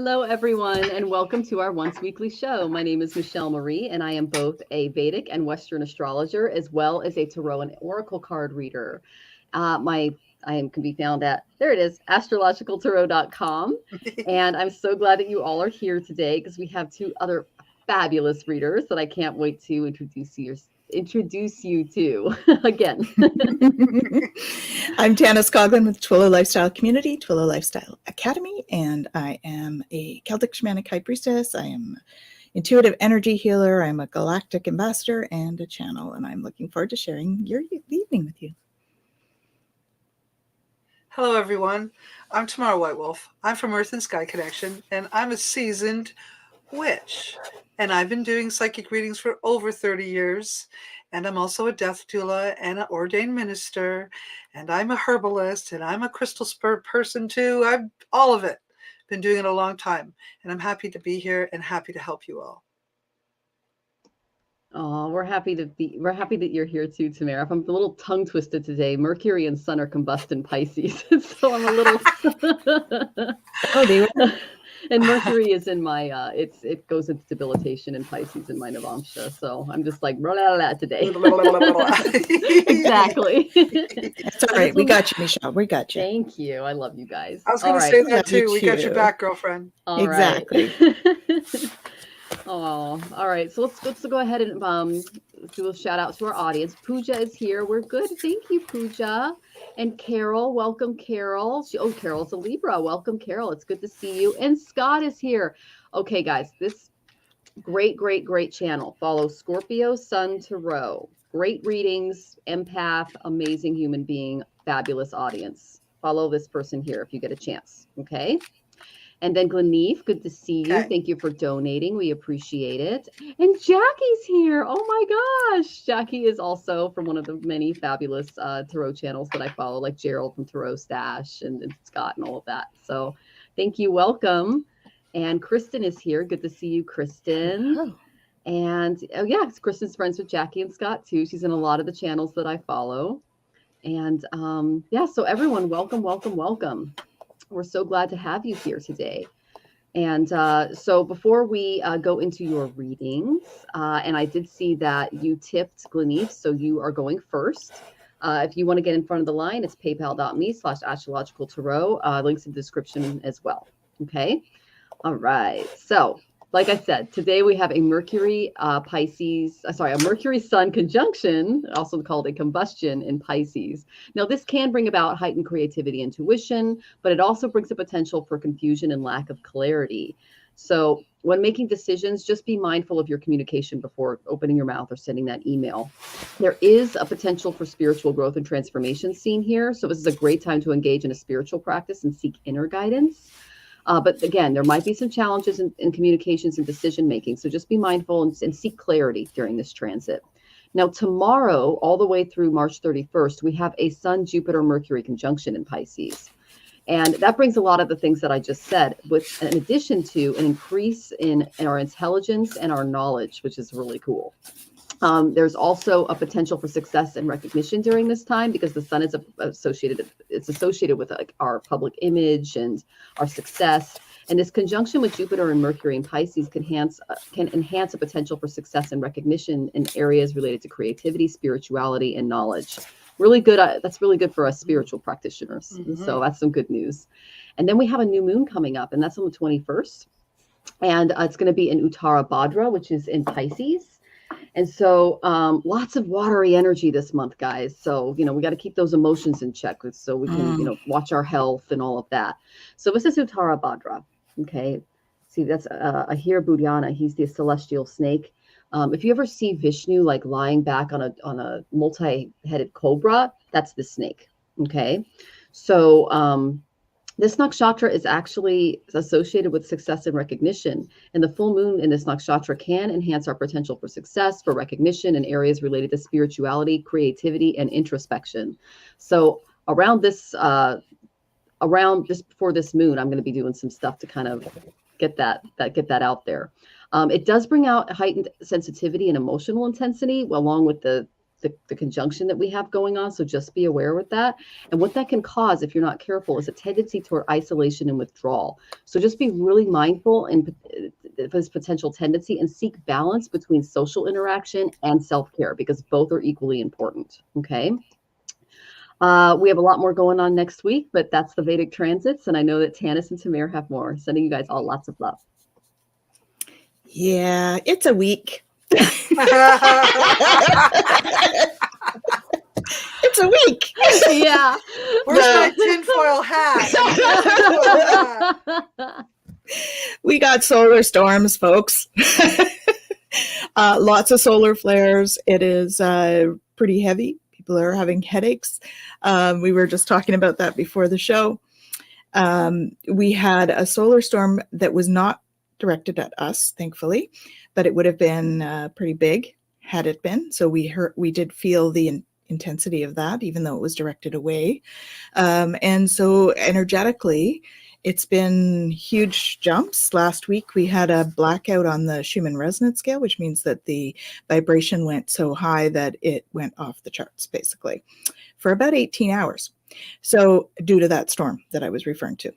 Hello, everyone, and welcome to our once weekly show. My name is Michelle Marie, and I am both a Vedic and Western astrologer, as well as a tarot and oracle card reader. I can be found at, there it is, astrologicaltarot.com. And I'm so glad that you all are here today because we have two other fabulous readers that I can't wait to introduce you to again. I'm Tanys Coughlan with Twillow Lifestyle Community, Twillow Lifestyle Academy, and I am a Celtic Shamanic High Priestess. I am intuitive energy healer. I'm a galactic ambassador and a channel, and I'm looking forward to sharing your evening with you. Hello, everyone. I'm Tamara White Wolf. I'm from Earth and Sky Connection, and I'm a seasoned witch. And I've been doing psychic readings for over 30 years. And I'm also a death doula and an ordained minister. And I'm a herbalist, and I'm a crystal spirit person too. I'm all of it. Been doing it a long time. And I'm happy to be here and happy to help you all. Oh, we're happy that you're here too, Tamara. I'm a little tongue twisted today. Mercury and Sun are combust in Pisces, so I'm a little. Oh, they were. And Mercury is in my it goes into debilitation in Pisces in my Navamsha, so I'm just like blah, blah, blah, today. Exactly. That's all right. We got you, Michelle. We got you. Thank you. I love you guys. I was going to say that too. We got your back, girlfriend. All exactly. Right. Oh, all right. So let's go ahead and do a shout out to our audience. Pooja is here. We're good. Thank you, Pooja. And Carol, welcome, Carol. Carol's a Libra. Welcome, Carol. It's good to see you. And Scott is here. Okay, guys, this great channel. Follow Scorpio, Sun, Tarot. Great readings, empath, amazing human being, fabulous audience. Follow this person here if you get a chance. Okay. And then Gleneef, good to see you. Okay. Thank you for donating. We appreciate it. And Jackie's here. Oh my gosh. Jackie is also from one of the many fabulous tarot channels that I follow, like Gerald from Tarot Stash and Scott and all of that. So thank you. Welcome. And Kristen is here. Good to see you, Kristen. Oh. And Kristen's friends with Jackie and Scott too. She's in a lot of the channels that I follow. And so everyone, welcome. We're so glad to have you here today. And so before we go into your readings, and I did see that you tipped Gleneef, so you are going first. If you want to get in front of the line, it's paypal.me/astrologicaltarot. Links in the description as well. Okay. All right. So like I said, today we have a Mercury Sun conjunction, also called a combustion in Pisces. Now, this can bring about heightened creativity, intuition, but it also brings a potential for confusion and lack of clarity. So when making decisions, just be mindful of your communication before opening your mouth or sending that email. There is a potential for spiritual growth and transformation seen here. So this is a great time to engage in a spiritual practice and seek inner guidance. But again, there might be some challenges in communications and decision-making. So just be mindful and seek clarity during this transit. Now, tomorrow, all the way through March 31st, we have a Sun, Jupiter, Mercury conjunction in Pisces. And that brings a lot of the things that I just said, with in addition to an increase in our intelligence and our knowledge, which is really cool. There's also a potential for success and recognition during this time because the Sun is associated with like our public image and our success. And this conjunction with Jupiter and Mercury in Pisces can enhance a potential for success and recognition in areas related to creativity, spirituality, and knowledge. Really good. That's really good for us spiritual practitioners. Mm-hmm. So that's some good news. And then we have a new moon coming up, and that's on the 21st. And it's going to be in Uttara Bhadra, which is in Pisces. And so lots of watery energy this month, guys. So, we got to keep those emotions in check so we can, watch our health and all of that. So this is Uttara Bhadra. Okay. See, that's Ahir Budhyana. He's the celestial snake. If you ever see Vishnu like lying back on a multi-headed cobra, that's the snake. Okay. So this nakshatra is actually associated with success and recognition. And the full moon in this nakshatra can enhance our potential for success, for recognition in areas related to spirituality, creativity, and introspection. So around just before this moon, I'm going to be doing some stuff to kind of get that out there. It does bring out heightened sensitivity and emotional intensity, along with the the conjunction that we have going on. So just be aware with that. And what that can cause, if you're not careful, is a tendency toward isolation and withdrawal. So just be really mindful in this potential tendency and seek balance between social interaction and self-care, because both are equally important. Okay. We have a lot more going on next week, but that's the Vedic transits. And I know that Tanys and Tamir have more. Sending you guys all lots of love. Yeah, it's a week. It's a week. Yeah. Where's my tinfoil hat? We got solar storms, folks. Lots of solar flares. It is pretty heavy. People are having headaches. We were just talking about that before the show. We had a solar storm that was not directed at us, thankfully, but it would have been pretty big had it been. So we did feel the intensity of that, even though it was directed away. And so energetically, it's been huge jumps. Last week, we had a blackout on the Schumann resonance scale, which means that the vibration went so high that it went off the charts, basically, for about 18 hours. So due to that storm that I was referring to.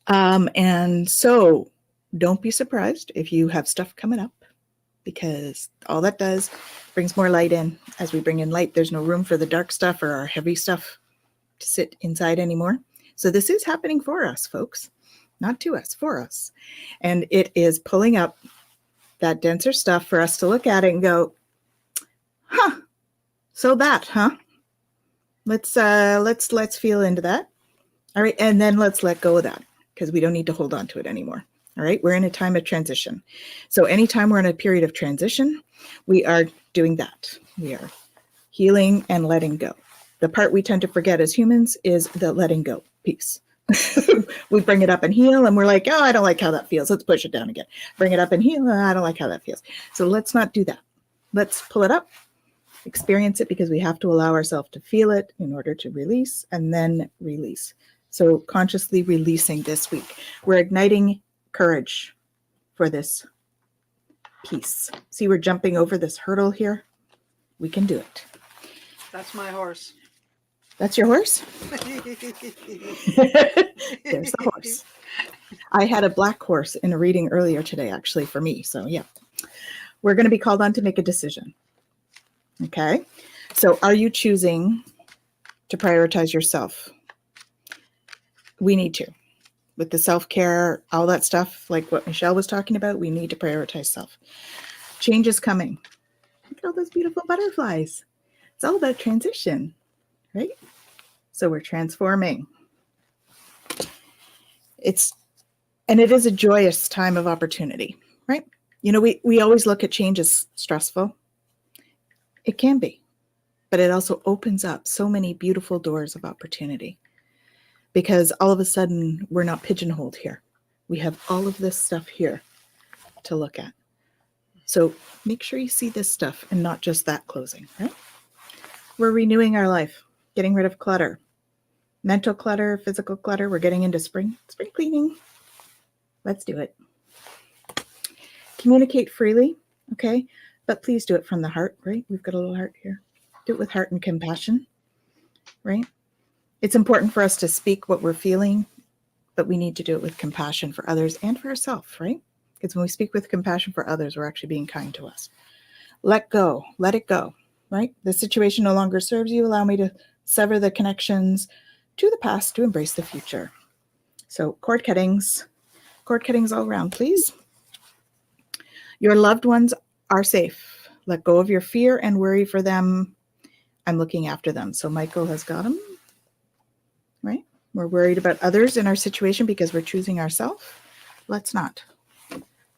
And so don't be surprised if you have stuff coming up, because all that does brings more light in. As we bring in light, there's no room for the dark stuff or our heavy stuff to sit inside anymore. So this is happening for us, folks, not to us, for us. And it is pulling up that denser stuff for us to look at it and go, huh, so that, huh? Let's feel into that. All right. And then let's let go of that, because we don't need to hold on to it anymore. All right. We're in a time of transition. So anytime we're in a period of transition, we are doing that. We are healing and letting go. The part we tend to forget as humans is the letting go piece. We bring it up and heal, and we're like, oh, I don't like how that feels. Let's push it down again. Bring it up and heal. I don't like how that feels. So let's not do that. Let's pull it up, experience it, because we have to allow ourselves to feel it in order to release, and then release. So consciously releasing this week. We're igniting courage for this piece. See, we're jumping over this hurdle here. We can do it. That's my horse. That's your horse? There's the horse. I had a black horse in a reading earlier today, actually, for me. So yeah, we're going to be called on to make a decision. Okay. So are you choosing to prioritize yourself? We need to. With the self-care, all that stuff, like what Michelle was talking about, we need to prioritize self. Change is coming. Look at all those beautiful butterflies. It's all about transition, right? So we're transforming. It is a joyous time of opportunity, right? You know, we always look at change as stressful. It can be, but it also opens up so many beautiful doors of opportunity, because all of a sudden we're not pigeonholed here. We have all of this stuff here to look at. So make sure you see this stuff and not just that closing, right? We're renewing our life, getting rid of clutter, mental clutter, physical clutter. We're getting into spring cleaning. Let's do it. Communicate freely, okay? But please do it from the heart, right? We've got a little heart here. Do it with heart and compassion, right? It's important for us to speak what we're feeling, but we need to do it with compassion for others and for ourselves, right? Because when we speak with compassion for others, we're actually being kind to us. Let go, let it go, right? The situation no longer serves you. Allow me to sever the connections to the past to embrace the future. So cord cuttings all around, please. Your loved ones are safe. Let go of your fear and worry for them. I'm looking after them. So Michael has got them, right? We're worried about others in our situation because we're choosing ourselves. Let's not.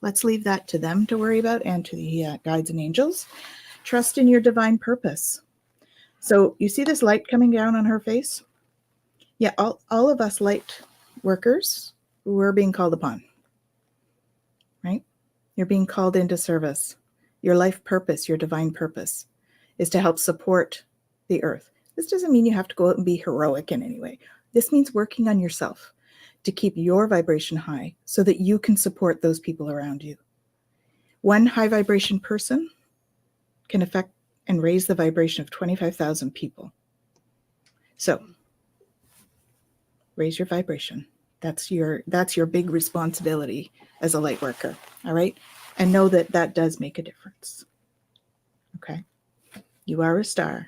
Let's leave that to them to worry about and to the guides and angels. Trust in your divine purpose. So you see this light coming down on her face? Yeah, all of us light workers, we're being called upon, right? You're being called into service. Your life purpose, your divine purpose, is to help support the earth. This doesn't mean you have to go out and be heroic in any way. This means working on yourself to keep your vibration high so that you can support those people around you. One high vibration person can affect and raise the vibration of 25,000 people. So raise your vibration. That's your big responsibility as a light worker. All right. And know that that does make a difference. Okay. You are a star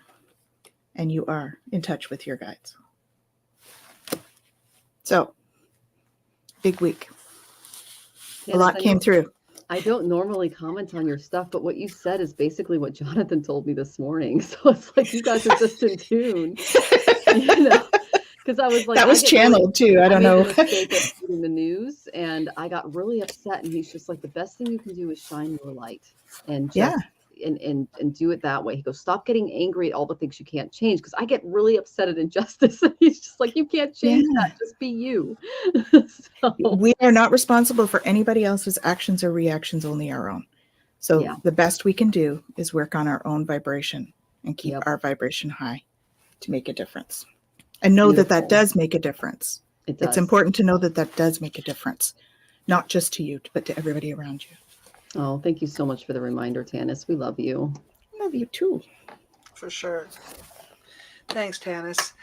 and you are in touch with your guides. So big week. Yes, A lot came through. I don't normally comment on your stuff, but what you said is basically what Jonathan told me this morning. So it's like you guys are just in tune, you know, because I was like, that was channeled too. I don't know. I made the mistake of reading the news and I got really upset. And he's just like, the best thing you can do is shine your light and just and do it that way. He goes, stop getting angry at all the things you can't change. Because I get really upset at injustice. And he's just like, you can't change that. Just be you. So. We are not responsible for anybody else's actions or reactions, only our own. So the best we can do is work on our own vibration and keep our vibration high to make a difference. And know that that does make a difference. It's important to know that that does make a difference, not just to you, but to everybody around you. Oh, thank you so much for the reminder, Tanys. We love you. Love you too. For sure. Thanks, Tanys.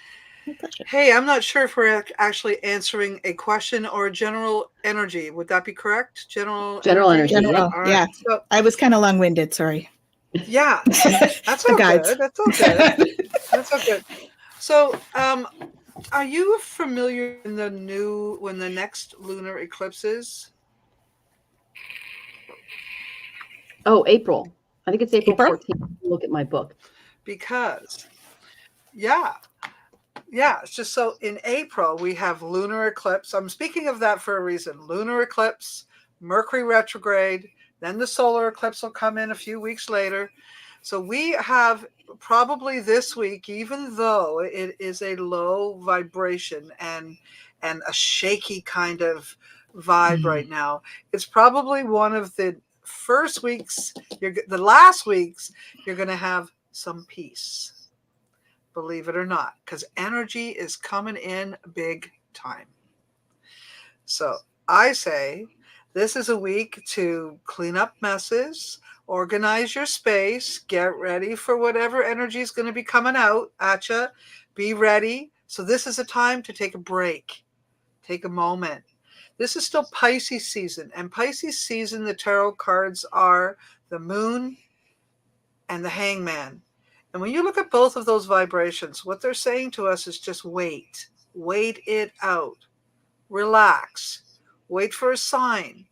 Hey, I'm not sure if we're actually answering a question or general energy. Would that be correct? General energy. General, yeah. So, I was kind of long-winded, sorry. Yeah, that's all good. That's all good. That's all good. So, are you familiar when the next lunar eclipse is? Oh, April. I think it's April 14th. Look at my book. Because, it's just so in April, we have lunar eclipse. I'm speaking of that for a reason. Lunar eclipse, Mercury retrograde, then the solar eclipse will come in a few weeks later. So we have probably this week, even though it is a low vibration and a shaky kind of vibe right now, it's probably one of the first weeks, the last weeks, you're going to have some peace. Believe it or not, because energy is coming in big time. So I say this is a week to clean up messes, organize your space, get ready for whatever energy is going to be coming out at you. Be ready. So this is a time to take a break, take a moment. This is still Pisces season. And Pisces season, the tarot cards are the moon and the hangman. And when you look at both of those vibrations, what they're saying to us is just wait. Wait it out. Relax. Wait for a sign.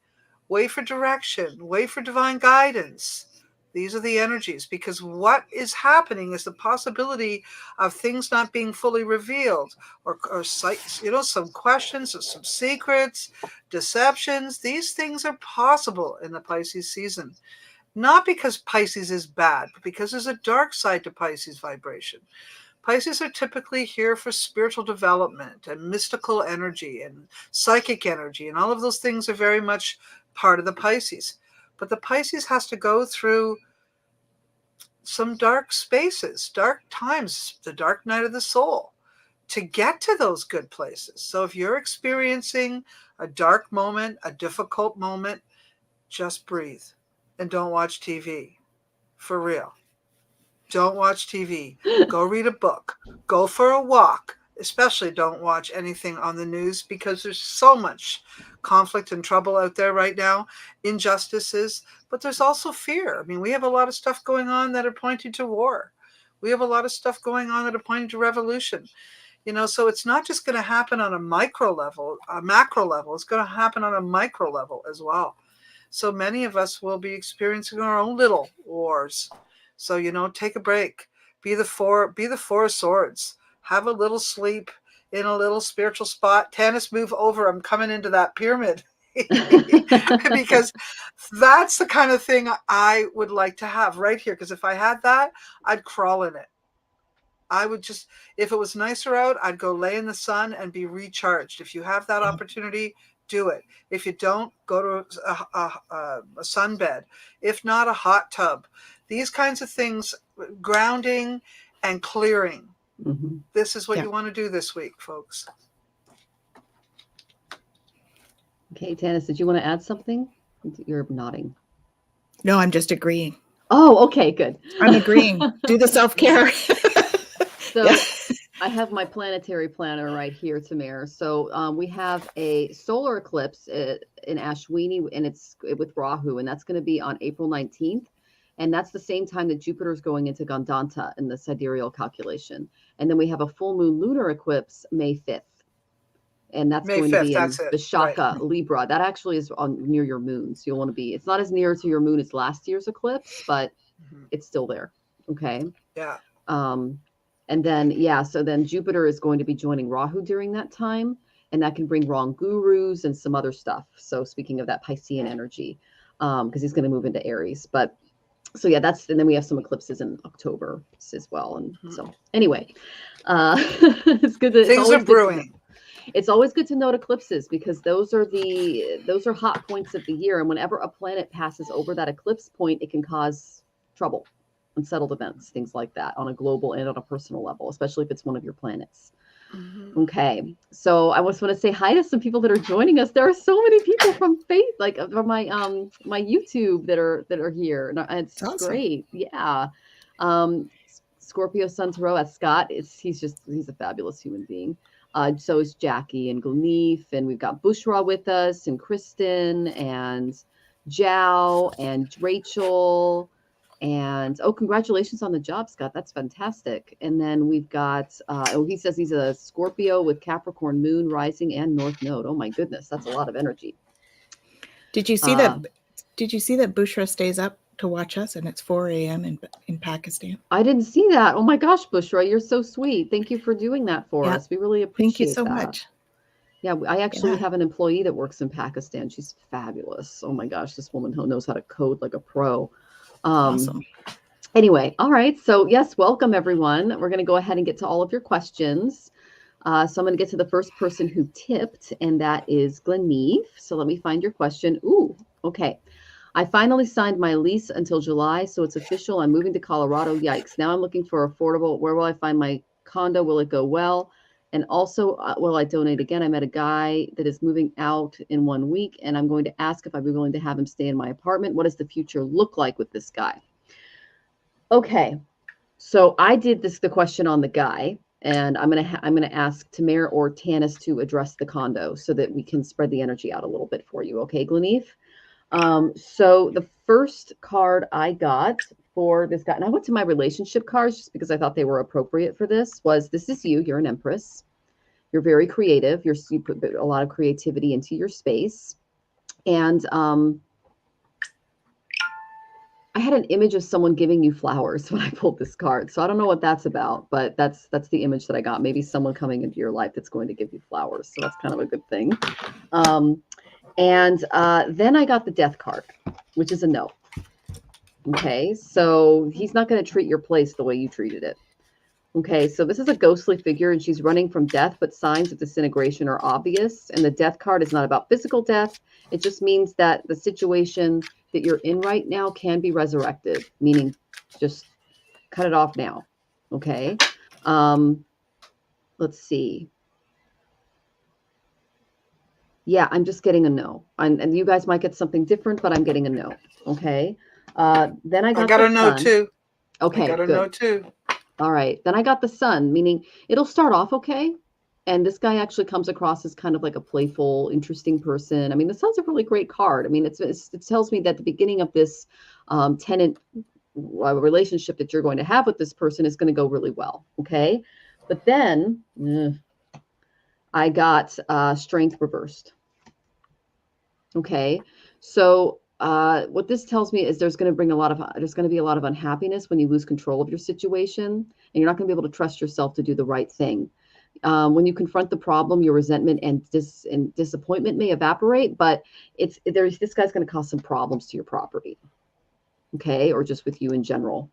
Wait for direction. Wait for divine guidance. These are the energies, because what is happening is the possibility of things not being fully revealed or some questions or some secrets, deceptions. These things are possible in the Pisces season. Not because Pisces is bad, but because there's a dark side to Pisces vibration. Pisces are typically here for spiritual development and mystical energy and psychic energy, and all of those things are very much part of the Pisces. But the Pisces has to go through some dark spaces, dark times, the dark night of the soul, to get to those good places. So if you're experiencing a dark moment, a difficult moment, just breathe and don't watch TV. For real. Don't watch TV. Go read a book. Go for a walk. Especially don't watch anything on the news, because there's so much conflict and trouble out there right now, injustices, but there's also fear. I mean, we have a lot of stuff going on that are pointing to war. We have a lot of stuff going on that are pointing to revolution. So it's not just going to happen on a macro level. It's going to happen on a micro level as well. So many of us will be experiencing our own little wars. So, take a break. Be the four of swords. Have a little sleep in a little spiritual spot. Tanys, move over. I'm coming into that pyramid. Because that's the kind of thing I would like to have right here. Because if I had that, I'd crawl in it. I would just, if it was nicer out, I'd go lay in the sun and be recharged. If you have that opportunity, do it. If you don't, go to a sunbed. If not, a hot tub. These kinds of things, grounding and clearing. Mm-hmm. This is what you want to do this week, folks. Okay, Tanys, did you want to add something? You're nodding. No, I'm just agreeing. Oh, okay, good. I'm agreeing. Do the self-care. So Yeah. I have my planetary planner right here, Tamir. So we have a solar eclipse in Ashwini, and it's with Rahu, and that's going to be on April 19th. And that's the same time that Jupiter is going into Gandanta in the sidereal calculation. And then we have a full moon lunar eclipse May 5th. And that's May going 5th, to be in that's it. Vishaka, Libra. That actually is near your moon. So you'll want to be, it's not as near to your moon as last year's eclipse, but it's still there. Okay. Yeah. And then, so then Jupiter is going to be joining Rahu during that time, and that can bring wrong gurus and some other stuff. So speaking of that Piscean energy, because he's going to move into Aries. But so yeah, and then we have some eclipses in October as well. And so anyway, it's good to, things are brewing. It's always good to note eclipses, because those are hot points of the year. And whenever a planet passes over that eclipse point, it can cause trouble, unsettled events, things like that, on a global and on a personal level, especially if it's one of your planets. Okay, so I just want to say hi to some people that are joining us. There are so many people from faith, like from my my YouTube that are here. And it's awesome. Great. Yeah. Scorpio Sun Tarot Scott. He's a fabulous human being. So is Jackie and Gleneef, and we've got Bushra with us, and Kristen and Jao and Rachel. And congratulations on the job, Scott. That's fantastic. And then we've got he says he's a Scorpio with Capricorn moon rising and north node. Oh my goodness, that's a lot of energy. Did you see that Bushra stays up to watch us, and it's 4 a.m. in Pakistan? I didn't see that. Oh my gosh, Bushra, you're so sweet. Thank you for doing that for us. We really appreciate it. Thank you so much. Yeah, I actually have an employee that works in Pakistan. She's fabulous. Oh my gosh, this woman who knows how to code like a pro. Awesome. Anyway, all right. So yes, welcome everyone. We're going to go ahead and get to all of your questions. So I'm going to get to the first person who tipped, and that is Gleneef. So let me find your question. Ooh, okay. I finally signed my lease until July, so it's official. I'm moving to Colorado. Yikes. Now I'm looking for affordable. Where will I find my condo? Will it go well? And also, will I donate again? I met a guy that is moving out in 1 week, and I'm going to ask if I'd be willing to have him stay in my apartment. What does the future look like with this guy? Okay, so I did the question on the guy, and I'm gonna ask Tamir or Tanys to address the condo so that we can spread the energy out a little bit for you. Okay, Gleneef? So the first card I got for this guy, and I went to my relationship cards just because I thought they were appropriate for this, this is you. You're an Empress. You're very creative. You put a lot of creativity into your space. And I had an image of someone giving you flowers when I pulled this card. So I don't know what that's about, but that's the image that I got. Maybe someone coming into your life that's going to give you flowers. So that's kind of a good thing. And then I got the Death card, which is a no. Okay, so he's not going to treat your place the way you treated it. Okay, so this is a ghostly figure, and she's running from death, but signs of disintegration are obvious. And the Death card is not about physical death. It just means that the situation that you're in right now can be resurrected, meaning just cut it off now. Okay, let's see. Yeah, I'm just getting a no. And you guys might get something different, but I'm getting a no. Okay. Then I got a no too. Okay, I got a no too. All right. Then I got the Sun, meaning it'll start off okay. And this guy actually comes across as kind of like a playful, interesting person. I mean, the Sun's a really great card. I mean, it tells me that the beginning of this tenant relationship that you're going to have with this person is going to go really well. Okay. But then I got Strength reversed. Okay. So what this tells me is there's going to be a lot of unhappiness when you lose control of your situation, and you're not going to be able to trust yourself to do the right thing. When you confront the problem, your resentment and disappointment may evaporate, but this guy's going to cause some problems to your property. Okay. Or just with you in general.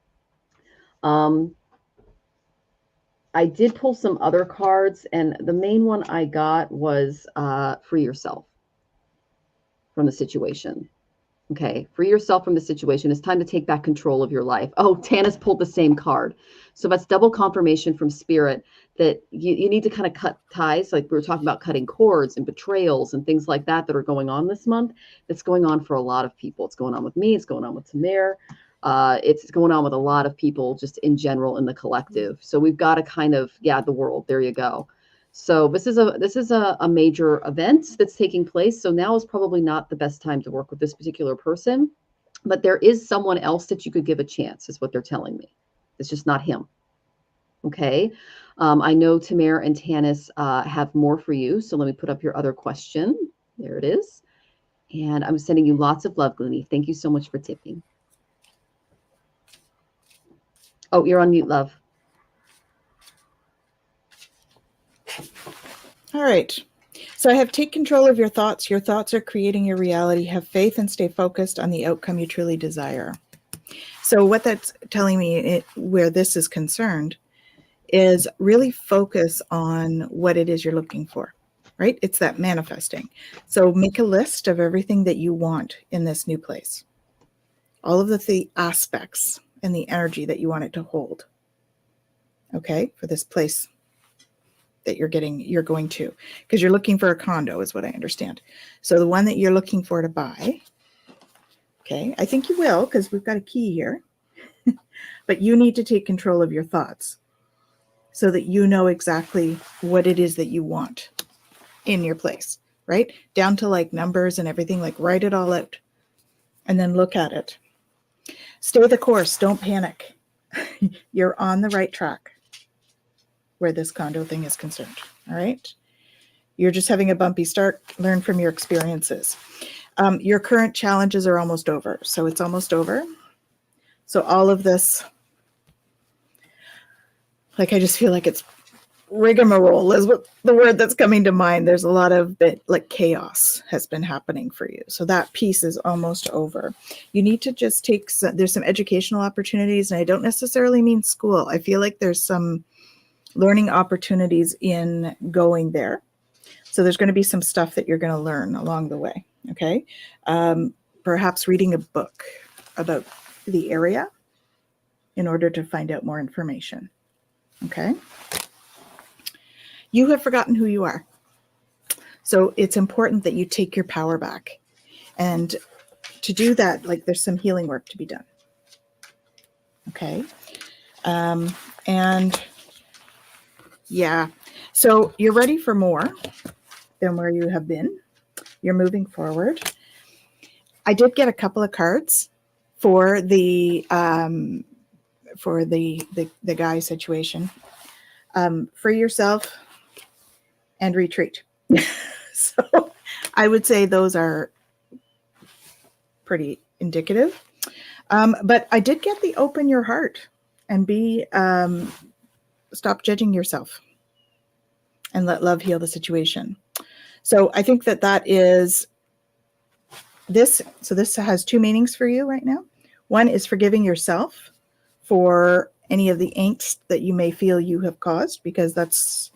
I did pull some other cards, and the main one I got was free yourself from the situation. Okay, free yourself from the situation. It's time to take back control of your life. Oh, Tanys pulled the same card. So that's double confirmation from Spirit that you need to kind of cut ties. Like we were talking about cutting cords and betrayals and things like that are going on this month. That's going on for a lot of people. It's going on with me. It's going on with Tamir. It's going on with a lot of people just in general in the collective. So we've got to kind of, the world, there you go. So this is a major event that's taking place. So now is probably not the best time to work with this particular person, but there is someone else that you could give a chance, is what they're telling me. It's just not him. Okay. I know Tamara and Tanys have more for you. So let me put up your other question. There it is. And I'm sending you lots of love, Gloomy. Thank you so much for tipping. Oh, you're on mute, love. All right. So I have take control of your thoughts. Your thoughts are creating your reality. Have faith and stay focused on the outcome you truly desire. So what that's telling me, where this is concerned, is really focus on what it is you're looking for, right? It's that manifesting. So make a list of everything that you want in this new place. All of the aspects and the energy that you want it to hold. Okay, for this place that you're going to, because you're looking for a condo is what I understand. So the one that you're looking for to buy, okay, I think you will, because we've got a key here, but you need to take control of your thoughts so that you know exactly what it is that you want in your place, right? Down to like numbers and everything, like write it all out and then look at it. Stay the course, don't panic. You're on the right track where this condo thing is concerned. All right. You're just having a bumpy start. Learn from your experiences. Your current challenges are almost over. So it's almost over. So all of this, like, I just feel like it's rigmarole is what the word that's coming to mind. There's a lot of like chaos has been happening for you. So that piece is almost over. You need to just there's some educational opportunities, and I don't necessarily mean school. I feel like there's some learning opportunities in going there. So there's going to be some stuff that you're going to learn along the way. Okay. Perhaps reading a book about the area in order to find out more information. Okay. You have forgotten who you are. So it's important that you take your power back. And to do that, like, there's some healing work to be done. Okay. And yeah, so you're ready for more than where you have been. You're moving forward. I did get a couple of cards for the guy situation. Free yourself and retreat. So I would say those are pretty indicative. But I did get the open your heart and stop judging yourself and let love heal the situation. So I think that is this. So this has two meanings for you right now. One is forgiving yourself for any of the angst that you may feel you have caused, because that's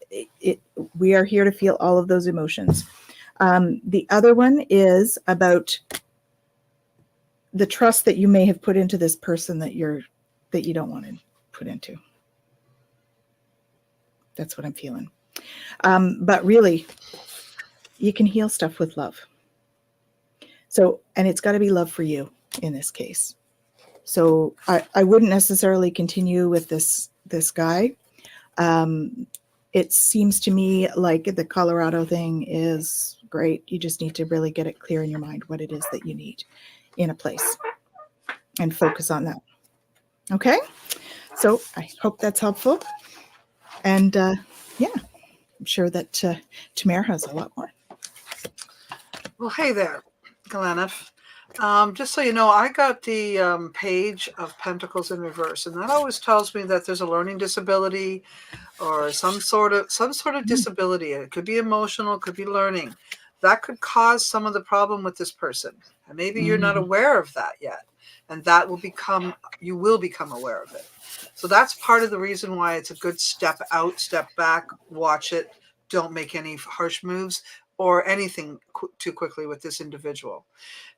it. We are here to feel all of those emotions. The other one is about the trust that you may have put into this person that you don't want to put into. That's what I'm feeling. But really, you can heal stuff with love. So, and it's got to be love for you in this case. So I wouldn't necessarily continue with this guy. It seems to me like the Colorado thing is great. You just need to really get it clear in your mind what it is that you need in a place and focus on that. Okay. So I hope that's helpful. And yeah, I'm sure that Tamara has a lot more. Well, hey there, Galana. Just so you know, I got the Page of Pentacles in reverse, and that always tells me that there's a learning disability or some sort of disability. It could be emotional, it could be learning. That could cause some of the problem with this person. And maybe you're not aware of that yet. And you will become aware of it. So that's part of the reason why it's a good step out, step back, watch it. Don't make any harsh moves or anything too quickly with this individual.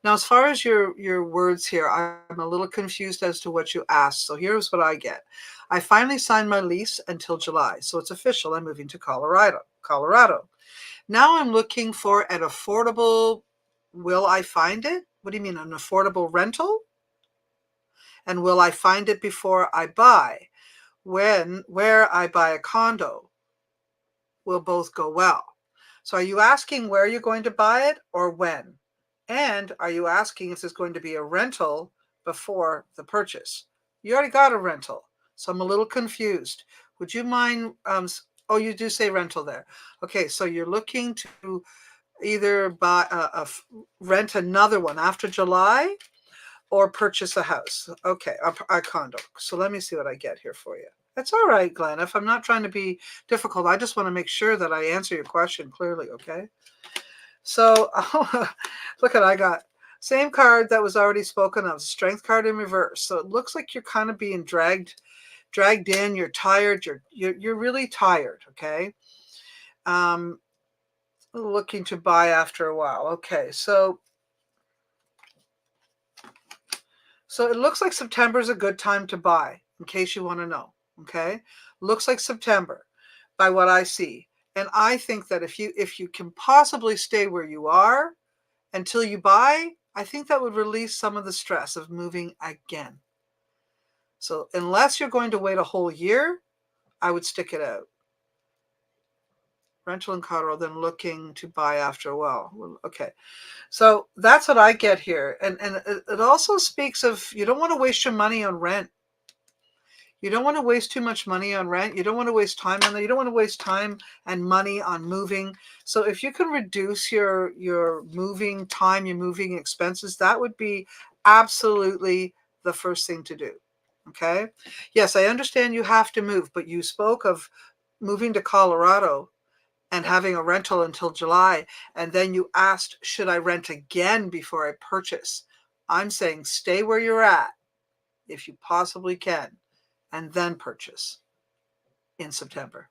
Now, as far as your words here, I'm a little confused as to what you asked. So here's what I get. I finally signed my lease until July. So it's official. I'm moving to Colorado. Now I'm looking for an affordable, will I find it? What do you mean, an affordable rental? And will I find it before I buy? Where I buy a condo will both go well. So are you asking where you're going to buy it or when? And are you asking if there's going to be a rental before the purchase? You already got a rental, so I'm a little confused. Would you mind? Oh, you do say rental there. Okay, so you're looking to either buy rent another one after July or purchase a house. Okay, a condo. So let me see what I get here for you. That's all right, Glenn. If I'm not trying to be difficult, I just want to make sure that I answer your question clearly, okay? So look at, I got same card that was already spoken of, strength card in reverse. So it looks like you're kind of being dragged in, you're tired, you're really tired, okay? Looking to buy after a while. Okay, so it looks like September is a good time to buy, in case you want to know, okay? Looks like September by what I see. And I think that if you can possibly stay where you are until you buy, I think that would release some of the stress of moving again. So unless you're going to wait a whole year, I would stick it out. Rental in Colorado, then looking to buy after a while. Okay. So that's what I get here. And it also speaks of, you don't want to waste your money on rent. You don't want to waste too much money on rent. You don't want to waste time on that. You don't want to waste time and money on moving. So if you can reduce your moving time, your moving expenses, that would be absolutely the first thing to do. Okay. Yes, I understand you have to move, but you spoke of moving to Colorado and having a rental until July. And then you asked, should I rent again before I purchase? I'm saying stay where you're at if you possibly can, and then purchase in September.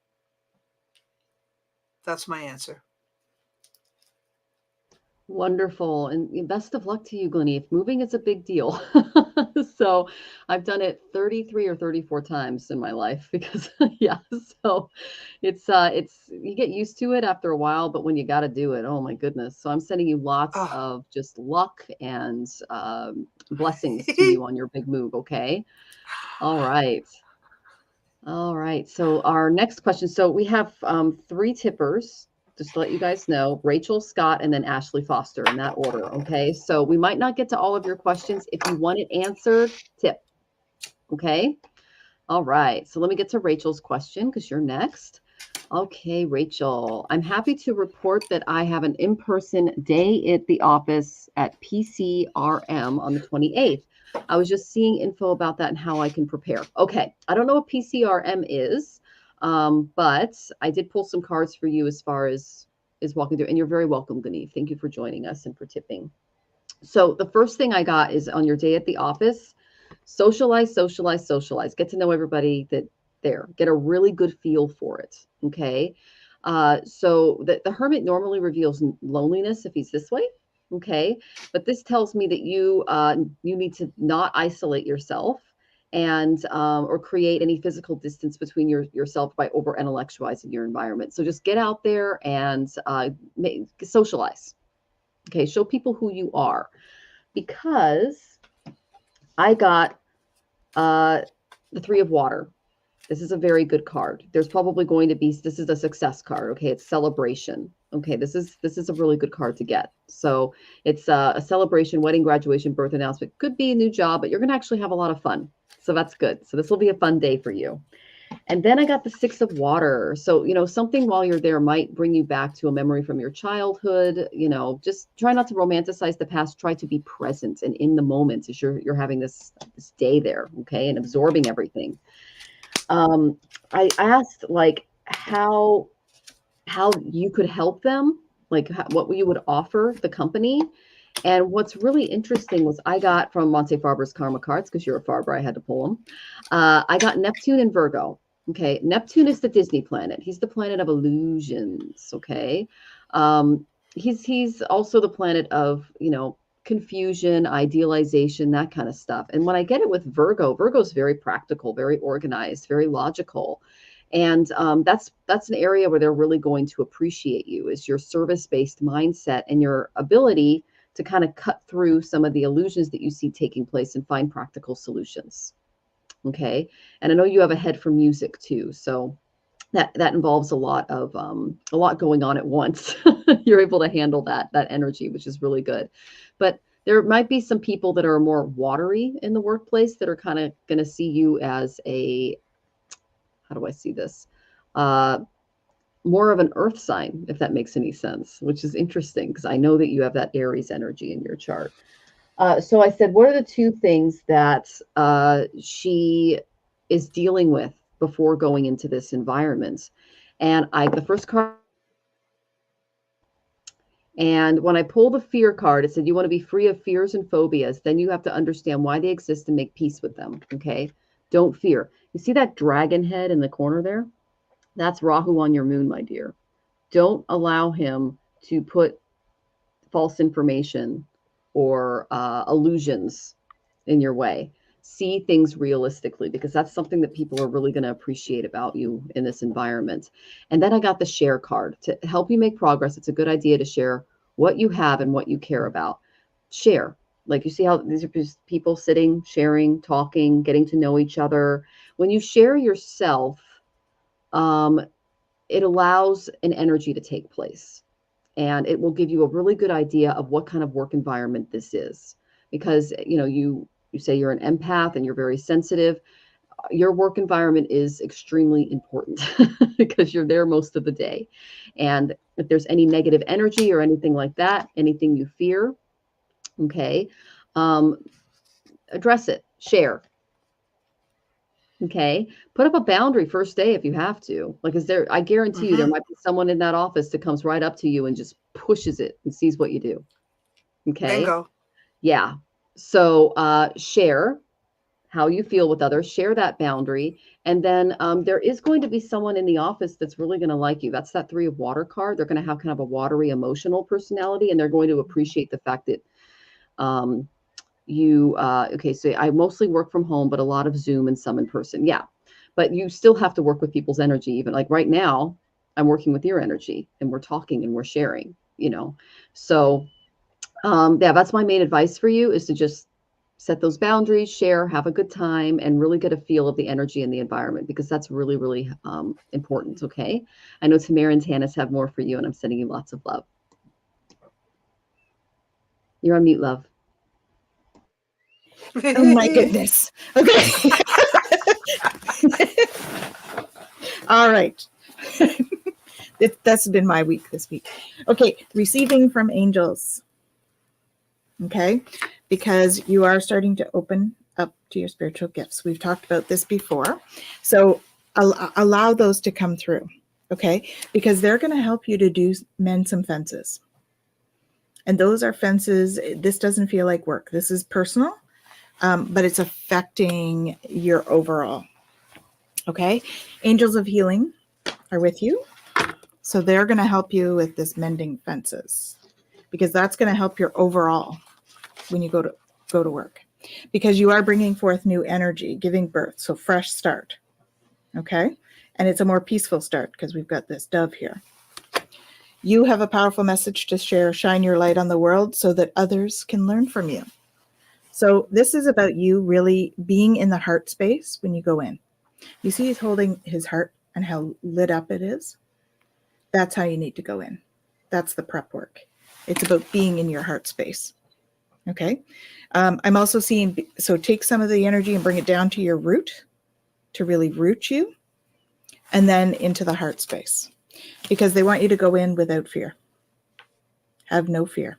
That's my answer. Wonderful. And best of luck to you, Glennie. Moving is a big deal. So I've done it 33 or 34 times in my life because yeah, so it's you get used to it after a while, but when you got to do it, oh my goodness. So I'm sending you lots of just luck and blessings to you on your big move. Okay. All right. All right. So our next question. So we have 3 tippers. Just to let you guys know, Rachel, Scott, and then Ashley Foster in that order. Okay. So we might not get to all of your questions. If you want it answered, tip. Okay. All right. So let me get to Rachel's question because you're next. Okay, Rachel, I'm happy to report that I have an in-person day at the office at PCRM on the 28th. I was just seeing info about that and how I can prepare. Okay. I don't know what PCRM is. But I did pull some cards for you as far as walking through, and you're very welcome, Glennie. Thank you for joining us and for tipping. So the first thing I got is on your day at the office, socialize, socialize, socialize. Get to know everybody there. Get a really good feel for it. Okay. So the hermit normally reveals loneliness if he's this way. Okay. But this tells me that you need to not isolate yourself and or create any physical distance between yourself by over intellectualizing your environment. So just get out there and socialize. Okay, show people who you are. Because I got the 3 of Water. This is a very good card. There's probably going to be, this is a success card. Okay, it's celebration. Okay, this is a really good card to get. So it's a celebration, wedding, graduation, birth announcement. Could be a new job, but you're going to actually have a lot of fun. So that's good. So this will be a fun day for you. And then I got the 6 of Water. So, something while you're there might bring you back to a memory from your childhood. Just try not to romanticize the past. Try to be present and in the moment as you're having this day there. Okay. And absorbing everything. I asked how you could help them, what you would offer the company. And what's really interesting was I got from Monte Farber's Karma cards, because you're a Farber, I had to pull them. I got Neptune and Virgo. Okay. Neptune is the Disney planet. He's the planet of illusions. Okay. He's also the planet of, confusion, idealization, that kind of stuff. And when I get it with Virgo's very practical, very organized, very logical. And that's an area where they're really going to appreciate you, is your service-based mindset and your ability to kind of cut through some of the illusions that you see taking place and find practical solutions. Okay. And I know you have a head for music too. So that involves a lot going on at once. You're able to handle that energy, which is really good. But there might be some people that are more watery in the workplace that are kind of going to see you as how do I see this? More of an earth sign, if that makes any sense, which is interesting because I know that you have that Aries energy in your chart. So I said, what are the two things that she is dealing with before going into this environment? And the first card, and when I pull the fear card, it said you want to be free of fears and phobias. Then you have to understand why they exist and make peace with them. Okay. Don't fear. You see that dragon head in the corner there? That's Rahu on your moon, my dear. Don't allow him to put false information or illusions in your way. See things realistically, because that's something that people are really going to appreciate about you in this environment. And then I got the share card to help you make progress. It's a good idea to share what you have and what you care about. Share. Like you see how these are just people sitting, sharing, talking, getting to know each other. When you share yourself, it allows an energy to take place. And it will give you a really good idea of what kind of work environment this is. Because, you say you're an empath and you're very sensitive. Your work environment is extremely important because you're there most of the day. And if there's any negative energy or anything like that, anything you fear, okay, address it, share. Okay. Put up a boundary first day if you have to. Like, I guarantee you there might be someone in that office that comes right up to you and just pushes it and sees what you do. Okay. Bingo. Yeah. So share how you feel with others, share that boundary. And then there is going to be someone in the office that's really going to like you. That's that 3 of water card. They're going to have kind of a watery emotional personality, and they're going to appreciate the fact that okay, so I mostly work from home, but a lot of Zoom and some in person. Yeah. But you still have to work with people's energy. Even like right now, I'm working with your energy and we're talking and we're sharing, So yeah, that's my main advice for you, is to just set those boundaries, share, have a good time, and really get a feel of the energy in the environment, because that's really, really important. Okay. I know Tamara and Tanys have more for you, and I'm sending you lots of love. You're on mute, love. Oh my goodness. Okay. All right. That's been my week this week. Okay. Receiving from angels. Okay. Because you are starting to open up to your spiritual gifts. We've talked about this before. So allow those to come through. Okay. Because they're going to help you to mend some fences. And those are fences. This doesn't feel like work. This is personal. But it's affecting your overall. Okay. Angels of healing are with you. So they're going to help you with this mending fences, because that's going to help your overall when you go to work, because you are bringing forth new energy, giving birth. So fresh start. Okay. And it's a more peaceful start because we've got this dove here. You have a powerful message to share. Shine your light on the world so that others can learn from you. So this is about you really being in the heart space when you go in. You see he's holding his heart and how lit up it is. That's how you need to go in. That's the prep work. It's about being in your heart space. Okay. I'm also seeing, so take some of the energy and bring it down to your root to really root you, and then into the heart space, because they want you to go in without fear. Have no fear.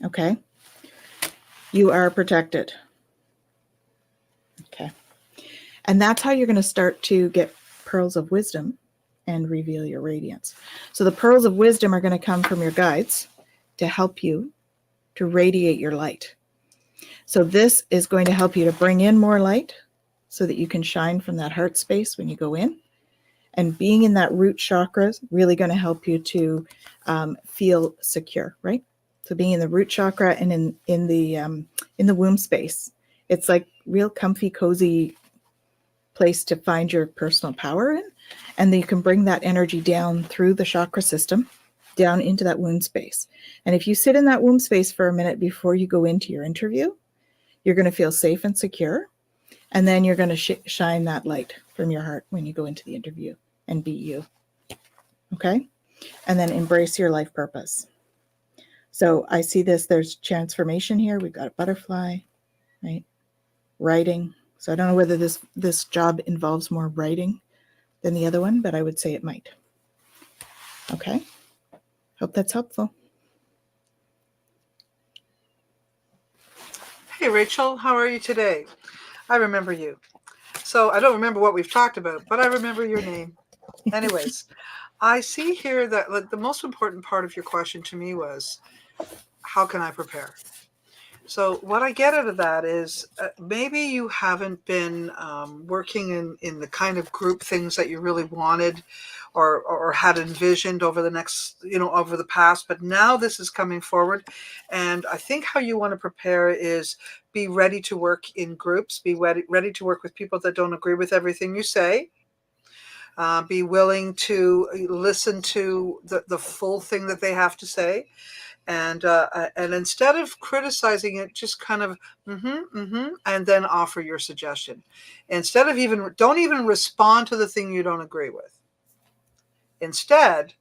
Okay. You are protected. Okay. And that's how you're going to start to get pearls of wisdom and reveal your radiance. So the pearls of wisdom are going to come from your guides to help you to radiate your light. So this is going to help you to bring in more light so that you can shine from that heart space when you go in. And being in that root chakra is really going to help you to feel secure, right? So being in the root chakra and in the womb space, it's like real comfy, cozy place to find your personal power in. And then you can bring that energy down through the chakra system down into that womb space. And if you sit in that womb space for a minute before you go into your interview, you're going to feel safe and secure. And then you're going to shine that light from your heart when you go into the interview and be you. Okay? And then embrace your life purpose. So I see there's transformation here. We've got a butterfly, right? Writing. So I don't know whether this job involves more writing than the other one, but I would say it might. Okay. Hope that's helpful. Hey, Rachel, how are you today? I remember you. So I don't remember what we've talked about, but I remember your name. Anyways, I see here that the most important part of your question to me was, how can I prepare? So what I get out of that is maybe you haven't been working in the kind of group things that you really wanted or had envisioned over the past, but now this is coming forward. And I think how you want to prepare is be ready to work in groups, be ready to work with people that don't agree with everything you say. Be willing to listen to the full thing that they have to say. And instead of criticizing it, just kind of and then offer your suggestion. Instead of don't even respond to the thing you don't agree with. Instead,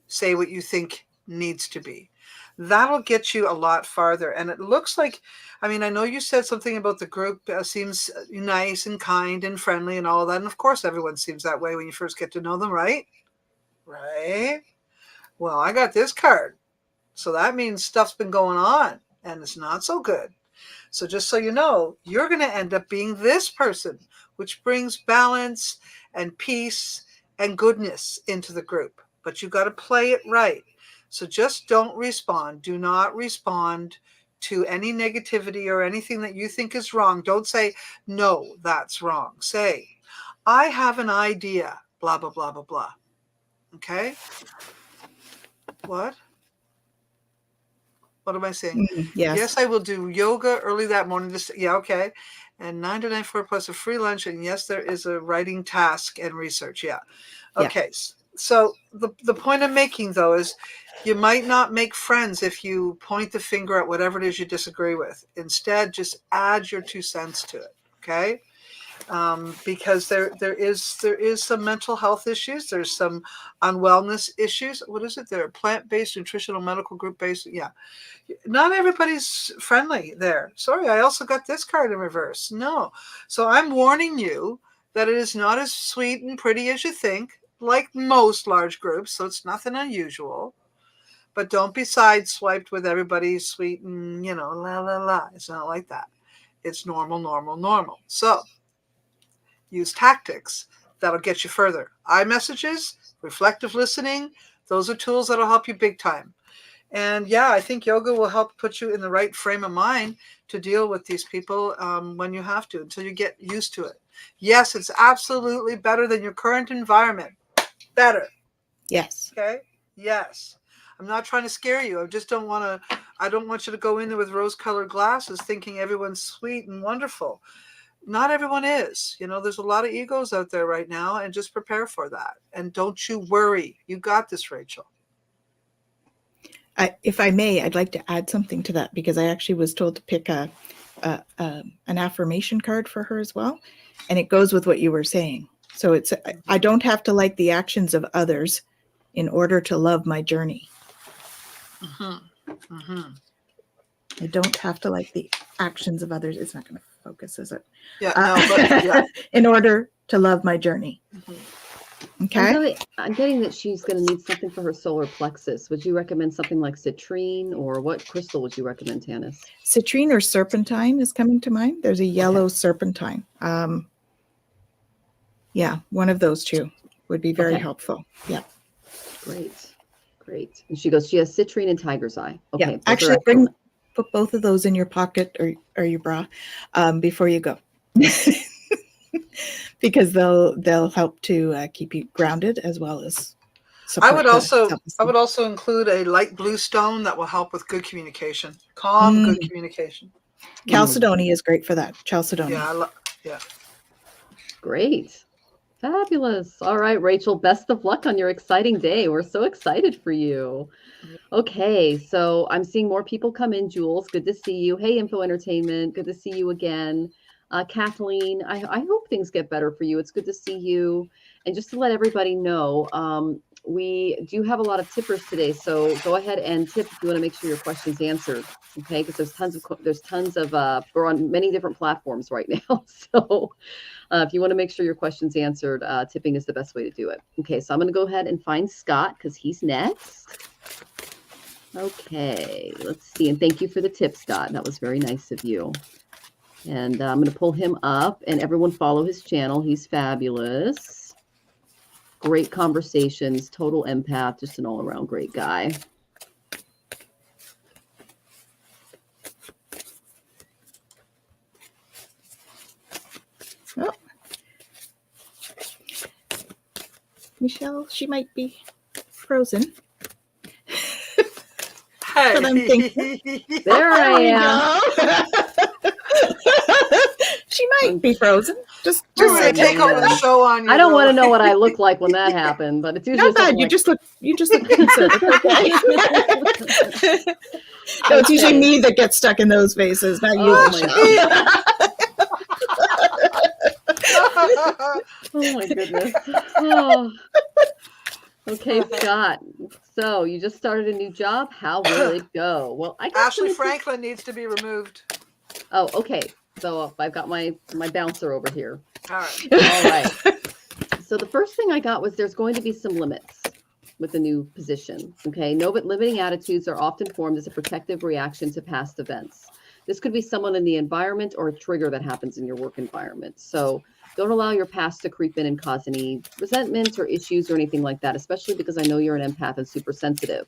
say what you think needs to be. That'll get you a lot farther. And it looks like, I know you said something about the group seems nice and kind and friendly and all of that. And of course, everyone seems that way when you first get to know them, right? Right. Well, I got this card. So that means stuff's been going on and it's not so good. So just so you know, you're going to end up being this person, which brings balance and peace and goodness into the group. But you got to play it right. So just don't respond. Do not respond to any negativity or anything that you think is wrong. Don't say, no, that's wrong. Say, I have an idea, blah, blah, blah, blah, blah. Okay? What? What am I saying? Yes. Yes, I will do yoga early that morning. Yeah, okay. And 9 to 9:04 plus a free lunch. And yes, there is a writing task and research. Yeah. Okay. Yeah. So the point I'm making, though, is you might not make friends if you point the finger at whatever it is you disagree with. Instead, just add your 2 cents to it. Okay. Because there is some mental health issues. There's some unwellness issues. What is it? There are plant-based, nutritional, medical group-based. Yeah. Not everybody's friendly there. Sorry, I also got this card in reverse. No. So I'm warning you that it is not as sweet and pretty as you think, like most large groups. So it's nothing unusual. But don't be sideswiped with everybody sweet and, la, la, la. It's not like that. It's normal, normal, normal. So use tactics that'll get you further. iMessages, reflective listening, those are tools that'll help you big time. And yeah, I think yoga will help put you in the right frame of mind to deal with these people when you have to, until you get used to it. Yes, it's absolutely better than your current environment. Better. Yes. Okay? Yes. I'm not trying to scare you. I don't want you to go in there with rose-colored glasses thinking everyone's sweet and wonderful. Not everyone is. There's a lot of egos out there right now, and just prepare for that. And don't you worry. You got this, Rachel. If I may, I'd like to add something to that, because I actually was told to pick an affirmation card for her as well. And it goes with what you were saying. So it's, I don't have to like the actions of others in order to love my journey. Mm-hmm. Mm-hmm. I don't have to like the actions of others. It's not going to focus, is it? Yeah. No, but, yeah. In order to love my journey. Mm-hmm. Okay. I'm getting that she's going to need something for her solar plexus. Would you recommend something like citrine, or what crystal would you recommend, Tanys? Citrine or serpentine is coming to mind. There's a yellow serpentine. Yeah, one of those two would be very helpful. Yeah. Great. And she has citrine and tiger's eye. Okay. Yeah. Actually, put both of those in your pocket or your bra before you go. Because they'll help to keep you grounded, as well as support. I would also include a light blue stone that will help with good communication, calm, good communication. Chalcedony is great for that. Chalcedony. Yeah, Great. Fabulous. All right, Rachel, best of luck on your exciting day. We're so excited for you. Okay, so I'm seeing more people come in. Jules, good to see you. Hey, Info Entertainment, good to see you again. Kathleen, I hope things get better for you. It's good to see you. And just to let everybody know, we do have a lot of tippers today, so go ahead and tip if you want to make sure your question's answered. Okay, because there's tons of we're on many different platforms right now. So if you want to make sure your question's answered, tipping is the best way to do it. Okay, so I'm going to go ahead and find Scott because he's next. Okay, let's see. And thank you for the tip, Scott. That was very nice of you. And I'm going to pull him up, and everyone follow his channel. He's fabulous. Great conversations, total empath, just an all-around great guy. Oh. Michelle, she might be frozen. Hey. But I'm thinking, There I am. She might be frozen. Just We're going saying. to take over the show on you. I don't want to though. know what I look like when that happened, but it's usually Not bad. something You like- just look concerned. Okay. No, it's usually me that gets stuck in those faces, not you. Oh, Michelle. Oh my goodness. Oh. Okay, Scott. So you just started a new job. How will it go? Well, I got Ashley some- Franklin needs to be removed. Oh, okay. So I've got my bouncer over here. All right. All right. So the first thing I got was there's going to be some limits with the new position. Okay. No, but limiting attitudes are often formed as a protective reaction to past events. This could be someone in the environment or a trigger that happens in your work environment. So don't allow your past to creep in and cause any resentment or issues or anything like that, especially because I know you're an empath and super sensitive.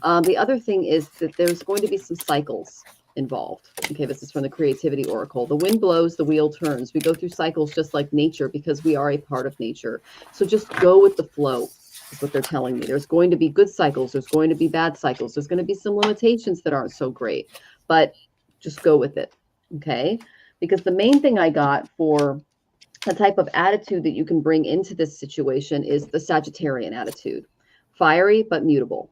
The other thing is that there's going to be some cycles involved. Okay, this is from the Creativity Oracle. The wind blows, the wheel turns. We go through cycles just like nature because we are a part of nature. So just go with the flow is what they're telling me. There's going to be good cycles. There's going to be bad cycles. There's going to be some limitations that aren't so great, but just go with it. Okay, because the main thing I got for the type of attitude that you can bring into this situation is the Sagittarian attitude. Fiery, but mutable.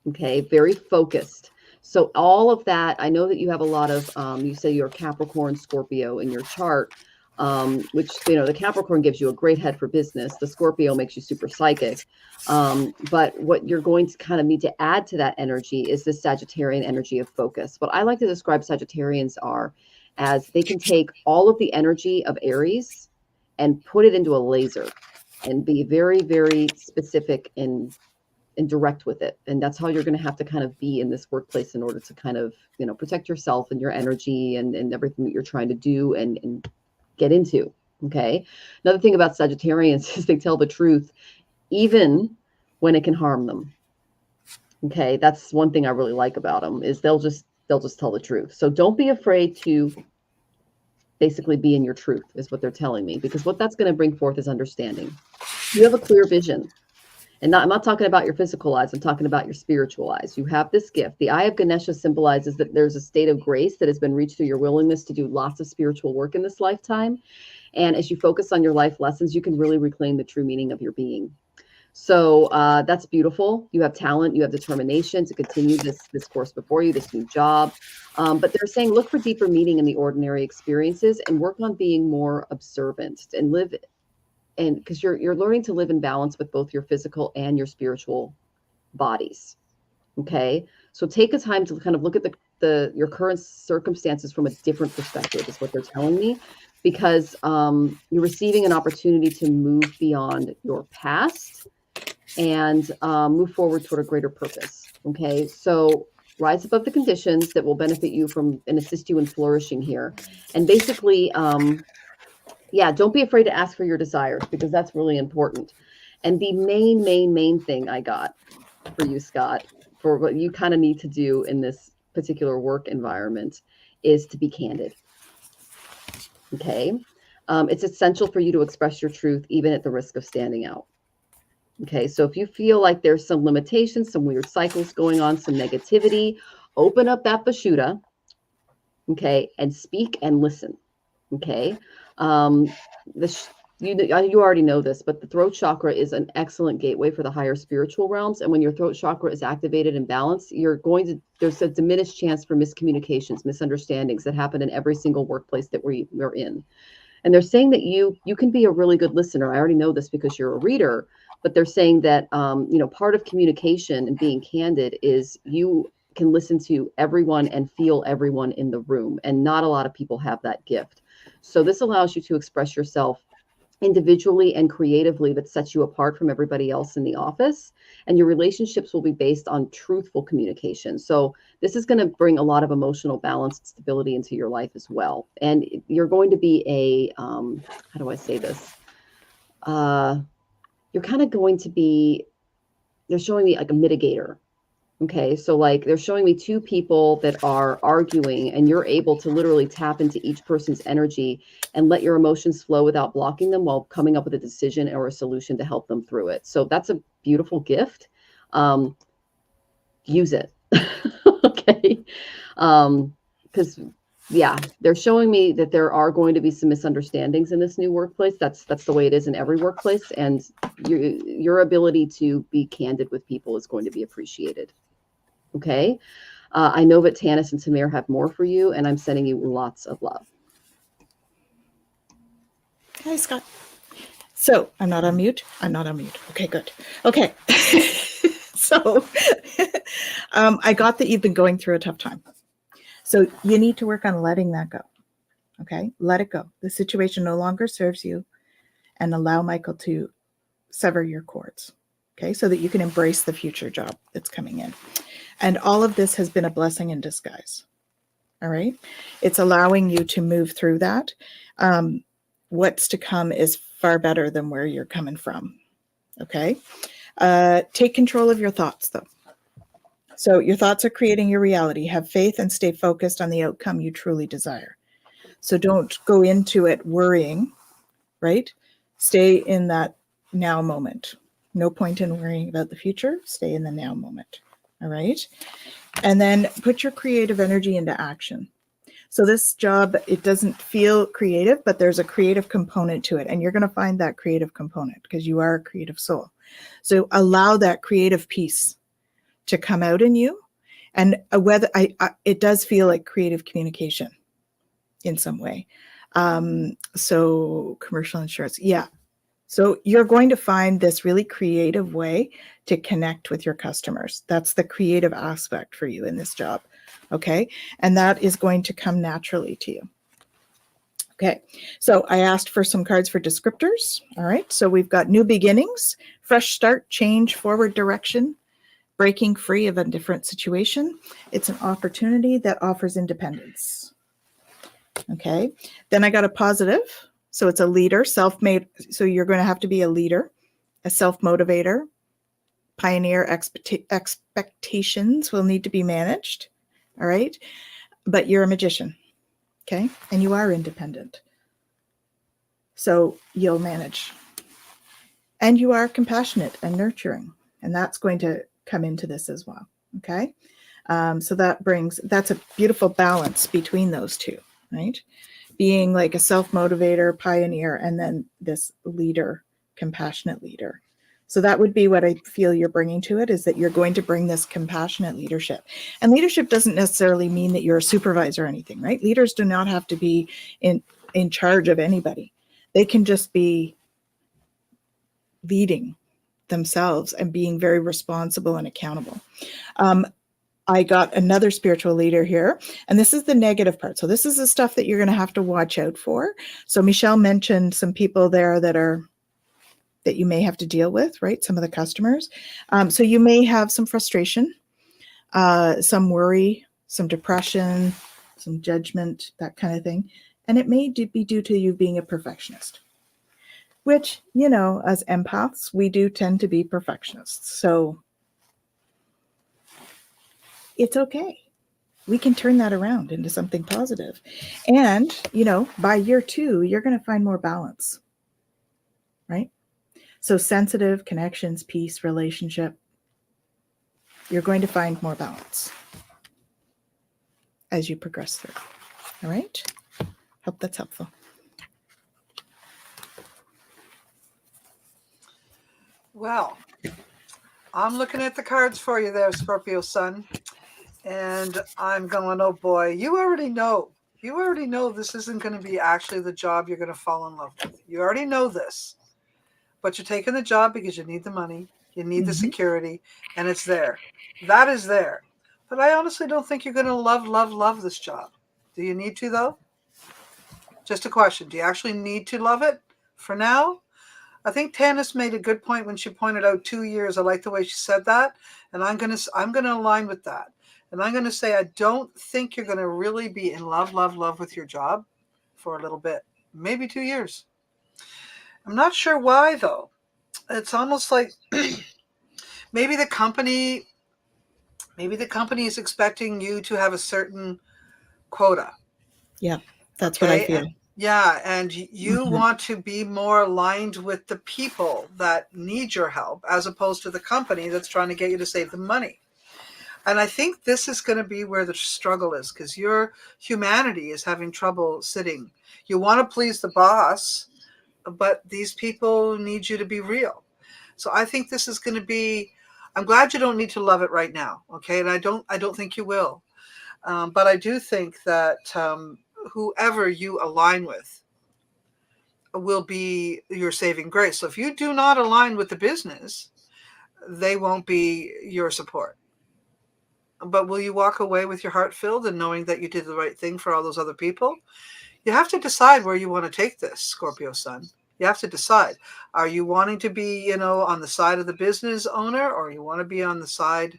Okay, very focused. So all of that, I know that you have a lot of, you say you're Capricorn, Scorpio in your chart, which, you know, the Capricorn gives you a great head for business. The Scorpio makes you super psychic. But what you're going to kind of need to add to that energy is the Sagittarian energy of focus. What I like to describe Sagittarians are as they can take all of the energy of Aries and put it into a laser and be very, very specific and direct with it. And that's how you're going to have to kind of be in this workplace in order to kind of, you know, protect yourself and your energy and everything that you're trying to do and get into. Okay. Another thing about Sagittarians is they tell the truth, even when it can harm them. Okay. That's one thing I really like about them is they'll just tell the truth. So don't be afraid to basically be in your truth is what they're telling me, because what that's going to bring forth is understanding. You have a clear vision. And I'm not talking about your physical eyes. I'm talking about your spiritual eyes. You have this gift. The eye of Ganesha symbolizes that there's a state of grace that has been reached through your willingness to do lots of spiritual work in this lifetime. And as you focus on your life lessons, you can really reclaim the true meaning of your being. So that's beautiful. You have talent. You have determination to continue this course before you, this new job. But they're saying look for deeper meaning in the ordinary experiences and work on being more observant and live. And because you're learning to live in balance with both your physical and your spiritual bodies. Okay. So take a time to kind of look at your current circumstances from a different perspective is what they're telling me, because you're receiving an opportunity to move beyond your past and move forward toward a greater purpose. Okay. So rise above the conditions that will benefit you from and assist you in flourishing here. And basically, yeah, don't be afraid to ask for your desires, because that's really important. And the main thing I got for you, Scott, for what you kind of need to do in this particular work environment is to be candid. Okay. It's essential for you to express your truth, even at the risk of standing out. Okay. So if you feel like there's some limitations, some weird cycles going on, some negativity, open up that Vashuddha. Okay. And speak and listen. Okay. The you already know this, but the throat chakra is an excellent gateway for the higher spiritual realms. And when your throat chakra is activated and balanced, there's a diminished chance for miscommunications, misunderstandings that happen in every single workplace that we're in. And they're saying that you can be a really good listener. I already know this because you're a reader, but they're saying that, part of communication and being candid is you can listen to everyone and feel everyone in the room. And not a lot of people have that gift. So this allows you to express yourself individually and creatively, that sets you apart from everybody else in the office. And your relationships will be based on truthful communication. So this is going to bring a lot of emotional balance and stability into your life as well. And you're going to be how do I say this? You're kind of going to be, they're showing me like a mitigator. Okay, so like they're showing me two people that are arguing, and you're able to literally tap into each person's energy and let your emotions flow without blocking them, while coming up with a decision or a solution to help them through it. So that's a beautiful gift. Use it. Okay. Because they're showing me that there are going to be some misunderstandings in this new workplace. That's the way it is in every workplace. And your ability to be candid with people is going to be appreciated. Okay. I know that Tanys and Tamir have more for you, and I'm sending you lots of love. Hi, Scott. So I'm not on mute. I'm not on mute. Okay, good. Okay. So I got that you've been going through a tough time. So you need to work on letting that go. Okay. Let it go. The situation no longer serves you, and allow Michael to sever your cords. Okay. So that you can embrace the future job that's coming in. And all of this has been a blessing in disguise. All right. It's allowing you to move through that. What's to come is far better than where you're coming from. Okay. Take control of your thoughts, though. So your thoughts are creating your reality. Have faith and stay focused on the outcome you truly desire. So don't go into it worrying, right? Stay in that now moment. No point in worrying about the future. Stay in the now moment. All right. And then put your creative energy into action. So this job, it doesn't feel creative, but there's a creative component to it. And you're going to find that creative component because you are a creative soul. So allow that creative piece to come out in you. And whether it does feel like creative communication in some way. So commercial insurance. Yeah. So you're going to find this really creative way to connect with your customers. That's the creative aspect for you in this job. Okay. And that is going to come naturally to you. Okay. So I asked for some cards for descriptors. All right. So we've got new beginnings, fresh start, change, forward direction, breaking free of a different situation. It's an opportunity that offers independence. Okay. Then I got a positive. So it's a leader, self-made. So you're going to have to be a leader, a self-motivator, pioneer. Expectations will need to be managed. All right. But you're a magician. Okay. And you are independent. So you'll manage. And you are compassionate and nurturing. And that's going to come into this as well. Okay. So that's a beautiful balance between those two, right? Being like a self-motivator, pioneer, and then this leader, compassionate leader. So that would be what I feel you're bringing to it, is that you're going to bring this compassionate leadership. And leadership doesn't necessarily mean that you're a supervisor or anything, right? Leaders do not have to be in charge of anybody. They can just be leading themselves and being very responsible and accountable. I got another spiritual leader here, and this is the negative part. So this is the stuff that you're going to have to watch out for. So Michelle mentioned some people there that you may have to deal with, right? Some of the customers. So you may have some frustration, some worry, some depression, some judgment, that kind of thing. And it may be due to you being a perfectionist, which, as empaths, we do tend to be perfectionists. So it's okay. We can turn that around into something positive. And, by year 2, you're going to find more balance, right? So sensitive, connections, peace, relationship, you're going to find more balance as you progress through. All right? Hope that's helpful. Well, I'm looking at the cards for you there, Scorpio Sun. And I'm going, oh boy, you already know. You already know this isn't going to be actually the job you're going to fall in love with. You already know this. But you're taking the job because you need the money, you need the security, and it's there. That is there. But I honestly don't think you're going to love this job. Do you need to, though? Just a question. Do you actually need to love it for now? I think Tanys made a good point when she pointed out 2 years. I like the way she said that. And I'm going to align with that. And I'm going to say, I don't think you're going to really be in love with your job for a little bit, maybe 2 years. I'm not sure why, though. It's almost like maybe the company is expecting you to have a certain quota. Yeah, that's what I feel. And you want to be more aligned with the people that need your help as opposed to the company that's trying to get you to save them money. And I think this is going to be where the struggle is, because your humanity is having trouble sitting. You want to please the boss, but these people need you to be real. So I think this is going to be, I'm glad you don't need to love it right now. Okay. And I don't think you will. But I do think that whoever you align with will be your saving grace. So if you do not align with the business, they won't be your support. But will you walk away with your heart filled and knowing that you did the right thing for all those other people? You have to decide where you want to take this, Scorpio Sun. You have to decide. Are you wanting to be, on the side of the business owner, or you want to be on the side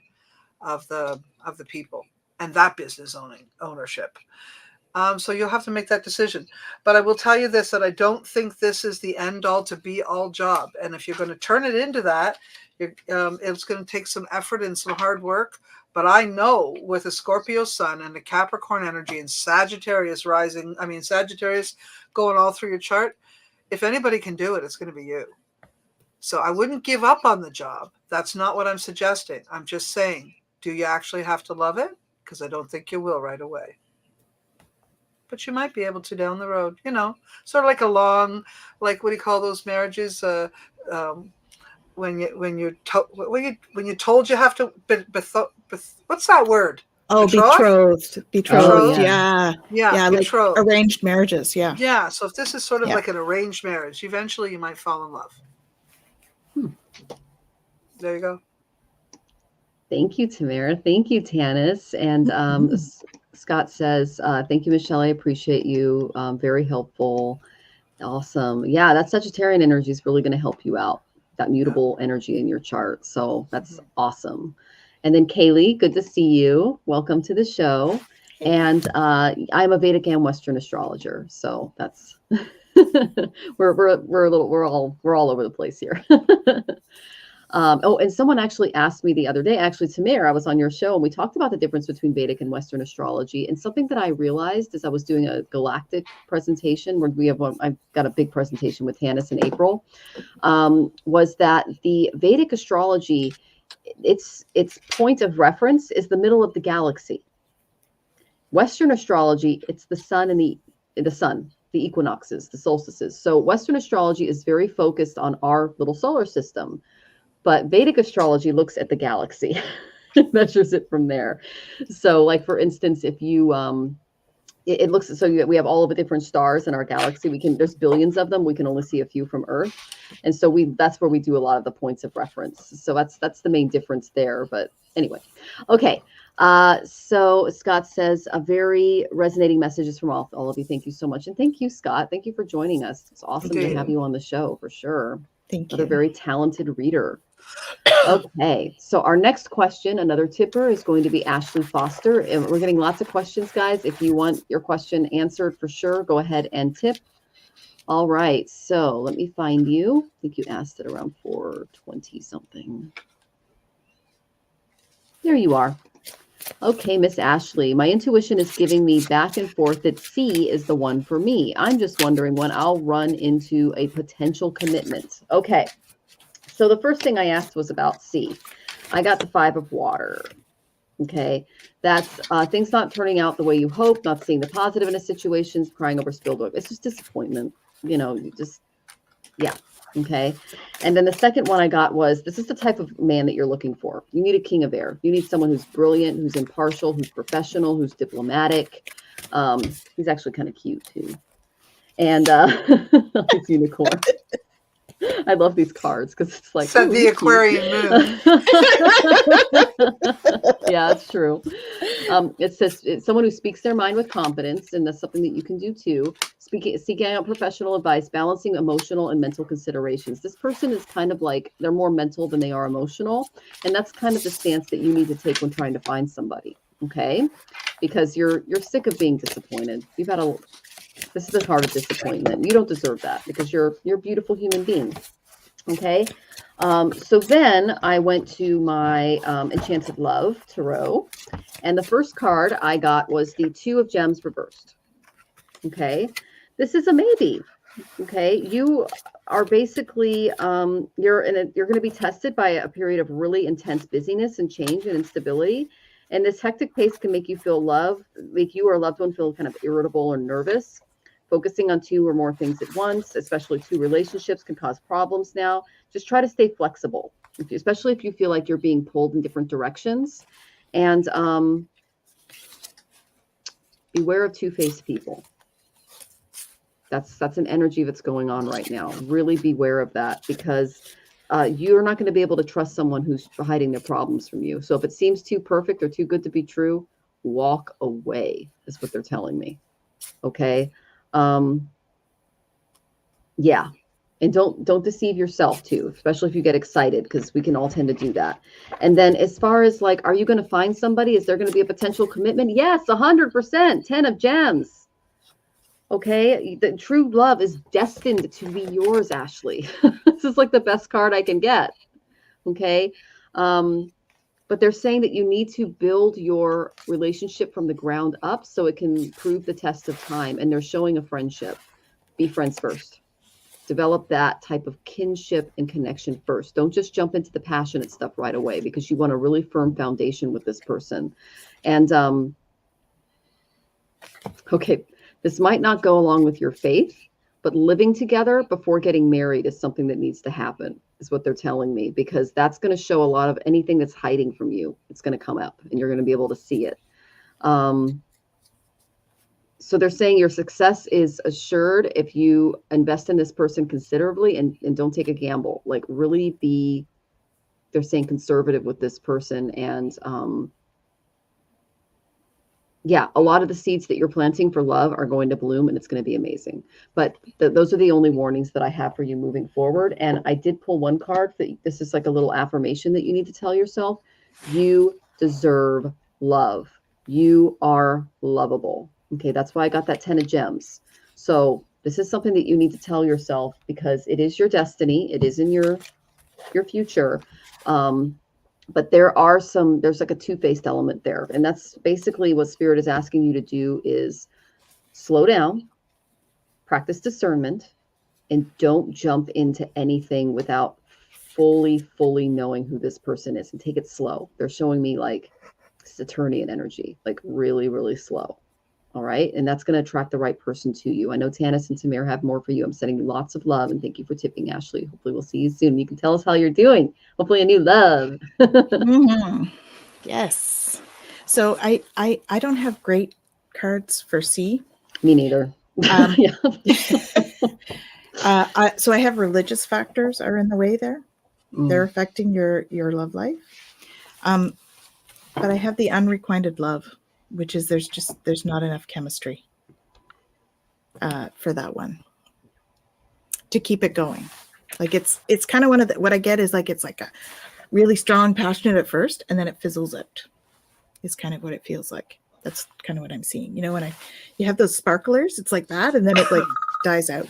of the people and that business ownership? So you'll have to make that decision. But I will tell you this, that I don't think this is the end all to be all job. And if you're going to turn it into that, it's going to take some effort and some hard work. But I know with a Scorpio Sun and a Capricorn energy and Sagittarius Sagittarius going all through your chart, if anybody can do it, it's going to be you. So I wouldn't give up on the job. That's not what I'm suggesting. I'm just saying, do you actually have to love it? Because I don't think you will right away. But you might be able to down the road, sort of like a long, like, what do you call those marriages? When you told you have to, what's that word? Oh, betrothed. Oh, yeah. Yeah, betrothed. Like arranged marriages. Yeah. Yeah. So if this is sort of like an arranged marriage, eventually you might fall in love. There you go. Thank you, Tamara. Thank you, Tanys. And Scott says, thank you, Michelle. I appreciate you. Very helpful. Awesome. Yeah, that Sagittarian energy is really going to help you out. That mutable energy in your chart. So that's awesome. And then Kaylee, good to see you. Welcome to the show. And I'm a Vedic and Western astrologer. So that's we're all over the place here. And someone actually asked me the other day, actually, Tamara, I was on your show and we talked about the difference between Vedic and Western astrology. And something that I realized as I was doing a galactic presentation, where I've got a big presentation with Tanys in April, was that the Vedic astrology, its point of reference is the middle of the galaxy. Western astrology, it's the sun and the sun, the equinoxes, the solstices. So Western astrology is very focused on our little solar system. But Vedic astrology looks at the galaxy, measures it from there. So like, for instance, if you, it looks, so we have all of the different stars in our galaxy. There's billions of them. We can only see a few from Earth. And so that's where we do a lot of the points of reference. So that's the main difference there. But anyway, okay. So Scott says a very resonating messages from all of you. Thank you so much. And thank you, Scott. Thank you for joining us. It's awesome to have you on the show for sure. Thank you. Another very talented reader. Okay, so our next question, another tipper, is going to be Ashley Foster. And we're getting lots of questions, guys. If you want your question answered for sure, go ahead and tip. All right, so let me find you. I think you asked it around 4:20 something. There you are. Okay, Miss Ashley, my intuition is giving me back and forth that C is the one for me. I'm just wondering when I'll run into a potential commitment. Okay, so the first thing I asked was about C. I got the 5 of water. Okay, that's things not turning out the way you hope, not seeing the positive in a situation, crying over spilled milk. It's just disappointment. You just, yeah. Okay. And then the second one I got was, this is the type of man that you're looking for. You need a king of air. You need someone who's brilliant, who's impartial, who's professional, who's diplomatic. He's actually kind of cute too. And he's unicorn. I love these cards because it's like, Said the Aquarian moon. Yeah, it's true. It says it's someone who speaks their mind with confidence, and that's something that you can do too. Seeking out professional advice, balancing emotional and mental considerations. This person is kind of like, they're more mental than they are emotional, and that's kind of the stance that you need to take when trying to find somebody. Okay, because you're sick of being disappointed. You've had a This is a card of disappointment. You don't deserve that because you're a beautiful human being. Okay. So then I went to my Enchanted Love Tarot, and the first card I got was the Two of Gems reversed. Okay. This is a maybe. Okay. You are basically, you're going to be tested by a period of really intense busyness and change and instability. And this hectic pace can make you make you or a loved one feel kind of irritable or nervous. Focusing on two or more things at once, especially two relationships, can cause problems now. Just try to stay flexible, especially if you feel like you're being pulled in different directions. And beware of two-faced people. That's an energy that's going on right now. Really beware of that, because you're not going to be able to trust someone who's hiding their problems from you. So if it seems too perfect or too good to be true, walk away, is what they're telling me. Okay. Yeah. And don't deceive yourself too, especially if you get excited, because we can all tend to do that. And then as far as like, are you going to find somebody? Is there going to be a potential commitment? Yes, 100%. 10 of Gems. Okay. The true love is destined to be yours, Ashley. This is like the best card I can get. Okay. But they're saying that you need to build your relationship from the ground up so it can prove the test of time. And they're showing a friendship. Be friends first. Develop that type of kinship and connection first. Don't just jump into the passionate stuff right away, because you want a really firm foundation with this person. And okay, this might not go along with your faith, but living together before getting married is something that needs to happen, is what they're telling me, because that's going to show a lot of anything that's hiding from you. It's going to come up and you're going to be able to see it. So they're saying your success is assured if you invest in this person considerably and don't take a gamble. Like really be, they're saying, conservative with this person. And yeah, a lot of the seeds that you're planting for love are going to bloom, and it's going to be amazing. But those are the only warnings that I have for you moving forward. And I did pull one card that this is like a little affirmation that you need to tell yourself. You deserve love. You are lovable. Okay, that's why I got that 10 of Gems. So this is something that you need to tell yourself, because it is your destiny. It is in your future. But there's like a two-faced element there. And that's basically what Spirit is asking you to do, is slow down, practice discernment, and don't jump into anything without fully knowing who this person is, and take it slow. They're showing me like Saturnian energy, like really, really slow. All right. And that's going to attract the right person to you. I know Tanys and Tamir have more for you. I'm sending you lots of love, and thank you for tipping, Ashley. Hopefully we'll see you soon. You can tell us how you're doing. Hopefully a new love. Mm-hmm. Yes. So I don't have great cards for C. Me neither. Yeah. So I have religious factors are in the way there. They're affecting your love life. But I have the unrequited love, which is there's not enough chemistry for that one to keep it going. Like it's kind of one of the, what I get is like, it's like a really strong, passionate at first, and then it fizzles out. Is kind of what it feels like. That's kind of what I'm seeing. You know, when you have those sparklers, it's like that, and then it like dies out.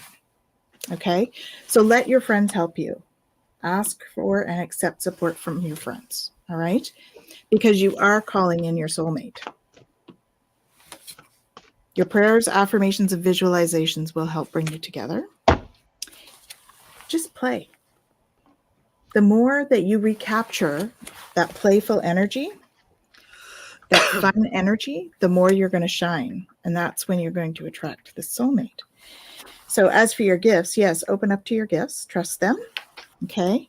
Okay. So let your friends help you. Ask for and accept support from your friends. All right. Because you are calling in your soulmate. Your prayers, affirmations, and visualizations will help bring you together. Just play. The more that you recapture that playful energy, that fun energy, the more you're going to shine. And that's when you're going to attract the soulmate. So as for your gifts, yes, open up to your gifts, trust them. Okay.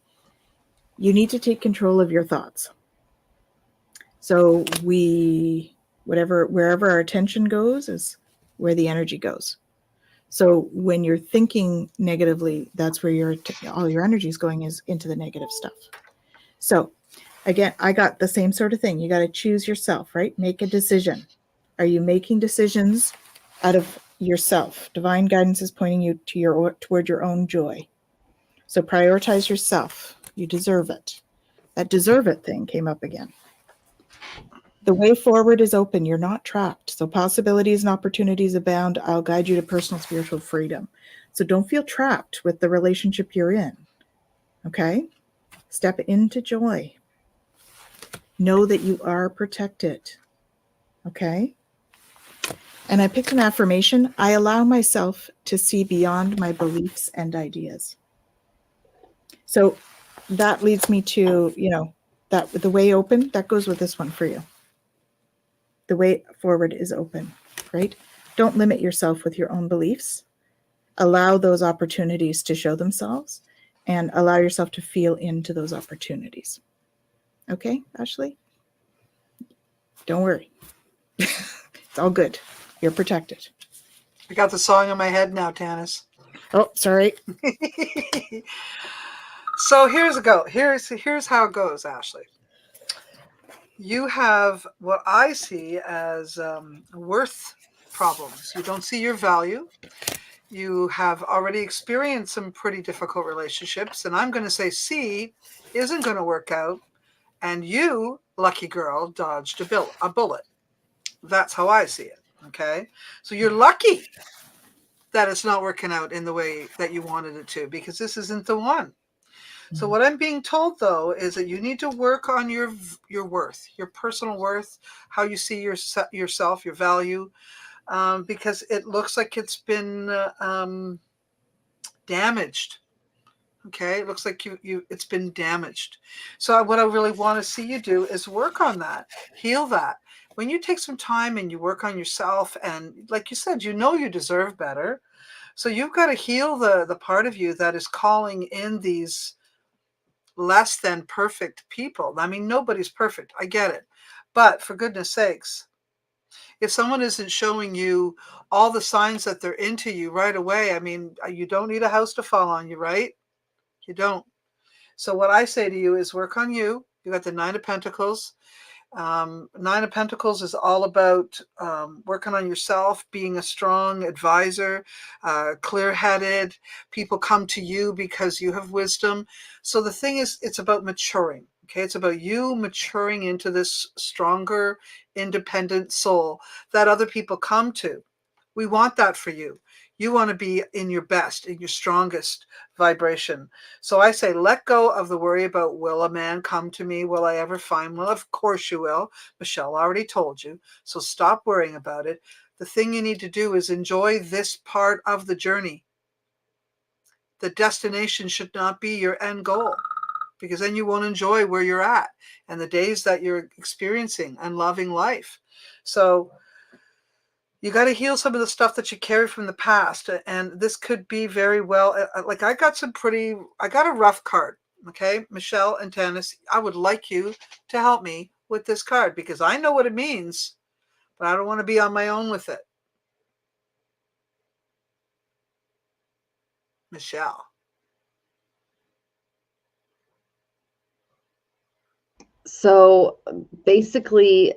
You need to take control of your thoughts. So wherever our attention goes is where the energy goes. So when you're thinking negatively, that's where all your energy is going, is into the negative stuff. So again, I got the same sort of thing. You got to choose yourself, right? Make a decision. Are you making decisions out of yourself? Divine guidance is pointing you toward your own joy. So prioritize yourself. You deserve it. That deserve it thing came up again. The way forward is open. You're not trapped. So possibilities and opportunities abound. I'll guide you to personal spiritual freedom. So don't feel trapped with the relationship you're in. Okay? Step into joy. Know that you are protected. Okay? And I picked an affirmation. I allow myself to see beyond my beliefs and ideas. So that leads me to, that the way open, that goes with this one for you. The way forward is open, right? Don't limit yourself with your own beliefs. Allow those opportunities to show themselves and allow yourself to feel into those opportunities. Okay, Ashley? Don't worry. It's all good. You're protected. I got the song in my head now, Tanys. Oh, sorry. So here's how it goes, Ashley. You have what I see as worth problems. You don't see your value. You have already experienced some pretty difficult relationships, and I'm going to say C isn't going to work out, and you, lucky girl, dodged a bullet. That's how I see it, okay? So you're lucky that it's not working out in the way that you wanted it to, because this isn't the one. So what I'm being told, though, is that you need to work on your worth, your personal worth, how you see yourself, your value, because it looks like it's been damaged. Okay, it looks like it's been damaged. So what I really want to see you do is work on that, heal that. When you take some time and you work on yourself, and like you said, you deserve better. So you've got to heal the part of you that is calling in these less than perfect people. I mean, nobody's perfect. I get it. But for goodness sakes, if someone isn't showing you all the signs that they're into you right away, I mean, you don't need a house to fall on you, right? You don't. So what I say to you is work on you. You got the Nine of Pentacles. Nine of Pentacles is all about working on yourself, being a strong advisor, clear-headed. People come to you because you have wisdom. So the thing is, it's about maturing. Okay, it's about you maturing into this stronger, independent soul that other people come to. We want that for you. You want to be in your best, in your strongest vibration. So I say, let go of the worry about, will a man come to me? Will I ever find one? Of course you will. Michelle already told you. So stop worrying about it. The thing you need to do is enjoy this part of the journey. The destination should not be your end goal, because then you won't enjoy where you're at and the days that you're experiencing and loving life. So you got to heal some of the stuff that you carry from the past. And this could be very well, like I got a rough card. Okay, Michelle and Tanys, I would like you to help me with this card, because I know what it means, but I don't want to be on my own with it. Michelle. So basically,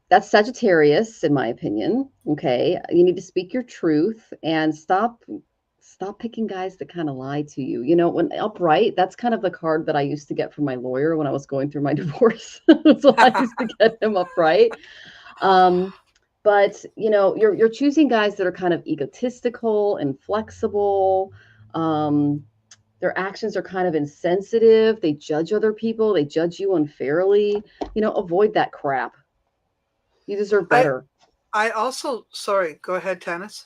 that's Sagittarius, in my opinion. Okay, you need to speak your truth and stop picking guys that kind of lie to you. When upright, that's kind of the card that I used to get from my lawyer when I was going through my divorce. So I used to get him upright. But you're choosing guys that are kind of egotistical and flexible. Their actions are kind of insensitive. They judge other people. They judge you unfairly. Avoid that crap. You deserve better. I also, sorry, go ahead, Tanys.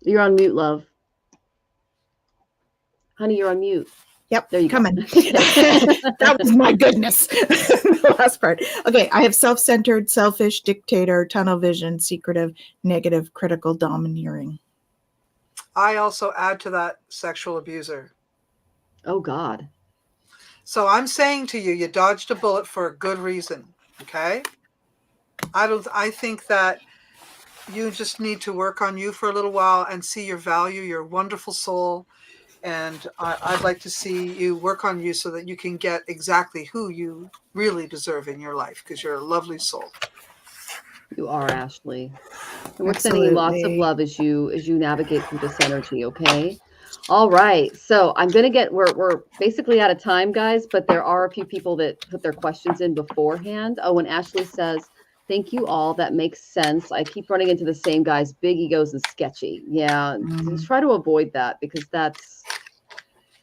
You're on mute, love. Honey, you're on mute. Yep, There you go. coming. That was my goodness. The last part. Okay, I have self-centered, selfish, dictator, tunnel vision, secretive, negative, critical, domineering. I also add to that sexual abuser. Oh God. So I'm saying to you, you dodged a bullet for a good reason. Okay. I think that you just need to work on you for a little while and see your value, your wonderful soul. And I'd like to see you work on you so that you can get exactly who you really deserve in your life, because you're a lovely soul. You are, Ashley. And we're sending you lots of Absolutely. love as you navigate through this energy, okay? All right. So I'm gonna get we're basically out of time, guys, but there are a few people that put their questions in beforehand. Oh, and Ashley says, thank you all. That makes sense. I keep running into the same guys, big egos and sketchy. Yeah. Try to avoid that, because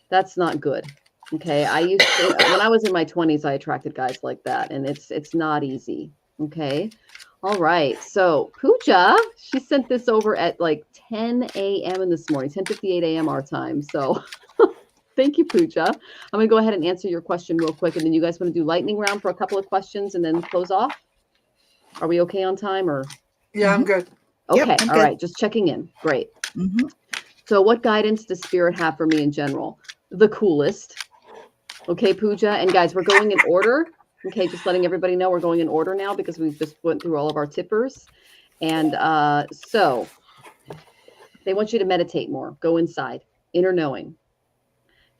that's not good. Okay. I used to, when I was in my 20s, I attracted guys like that, and it's not easy. Okay. All right. So Pooja, she sent this over at like 10 a.m. in this morning, 10:58 a.m. our time. So thank you, Pooja. I'm going to go ahead and answer your question real quick. And then you guys want to do lightning round for a couple of questions and then close off? Are we okay on time, or? Yeah, I'm good. Okay. Yep, I'm all good. right. Just checking in. Great. Mm-hmm. So what guidance does Spirit have for me in general? The coolest. Okay, Pooja. And guys, we're going in order. Okay, just letting everybody know we're going in order now, because we've just went through all of our tippers. And so they want you to meditate more, go inside, inner knowing.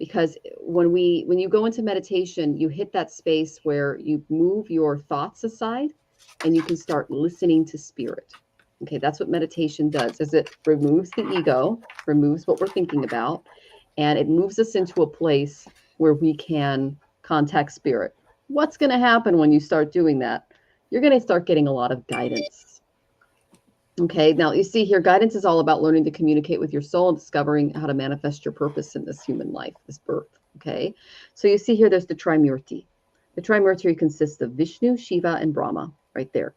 Because when you go into meditation, you hit that space where you move your thoughts aside and you can start listening to spirit. Okay, that's what meditation does, is it removes the ego, removes what we're thinking about, and it moves us into a place where we can contact spirit. What's going to happen when you start doing that? You're going to start getting a lot of guidance. Okay, now you see here, guidance is all about learning to communicate with your soul and discovering how to manifest your purpose in this human life, this birth. Okay, so you see here, there's the Trimurti. The Trimurti consists of Vishnu, Shiva, and Brahma right there.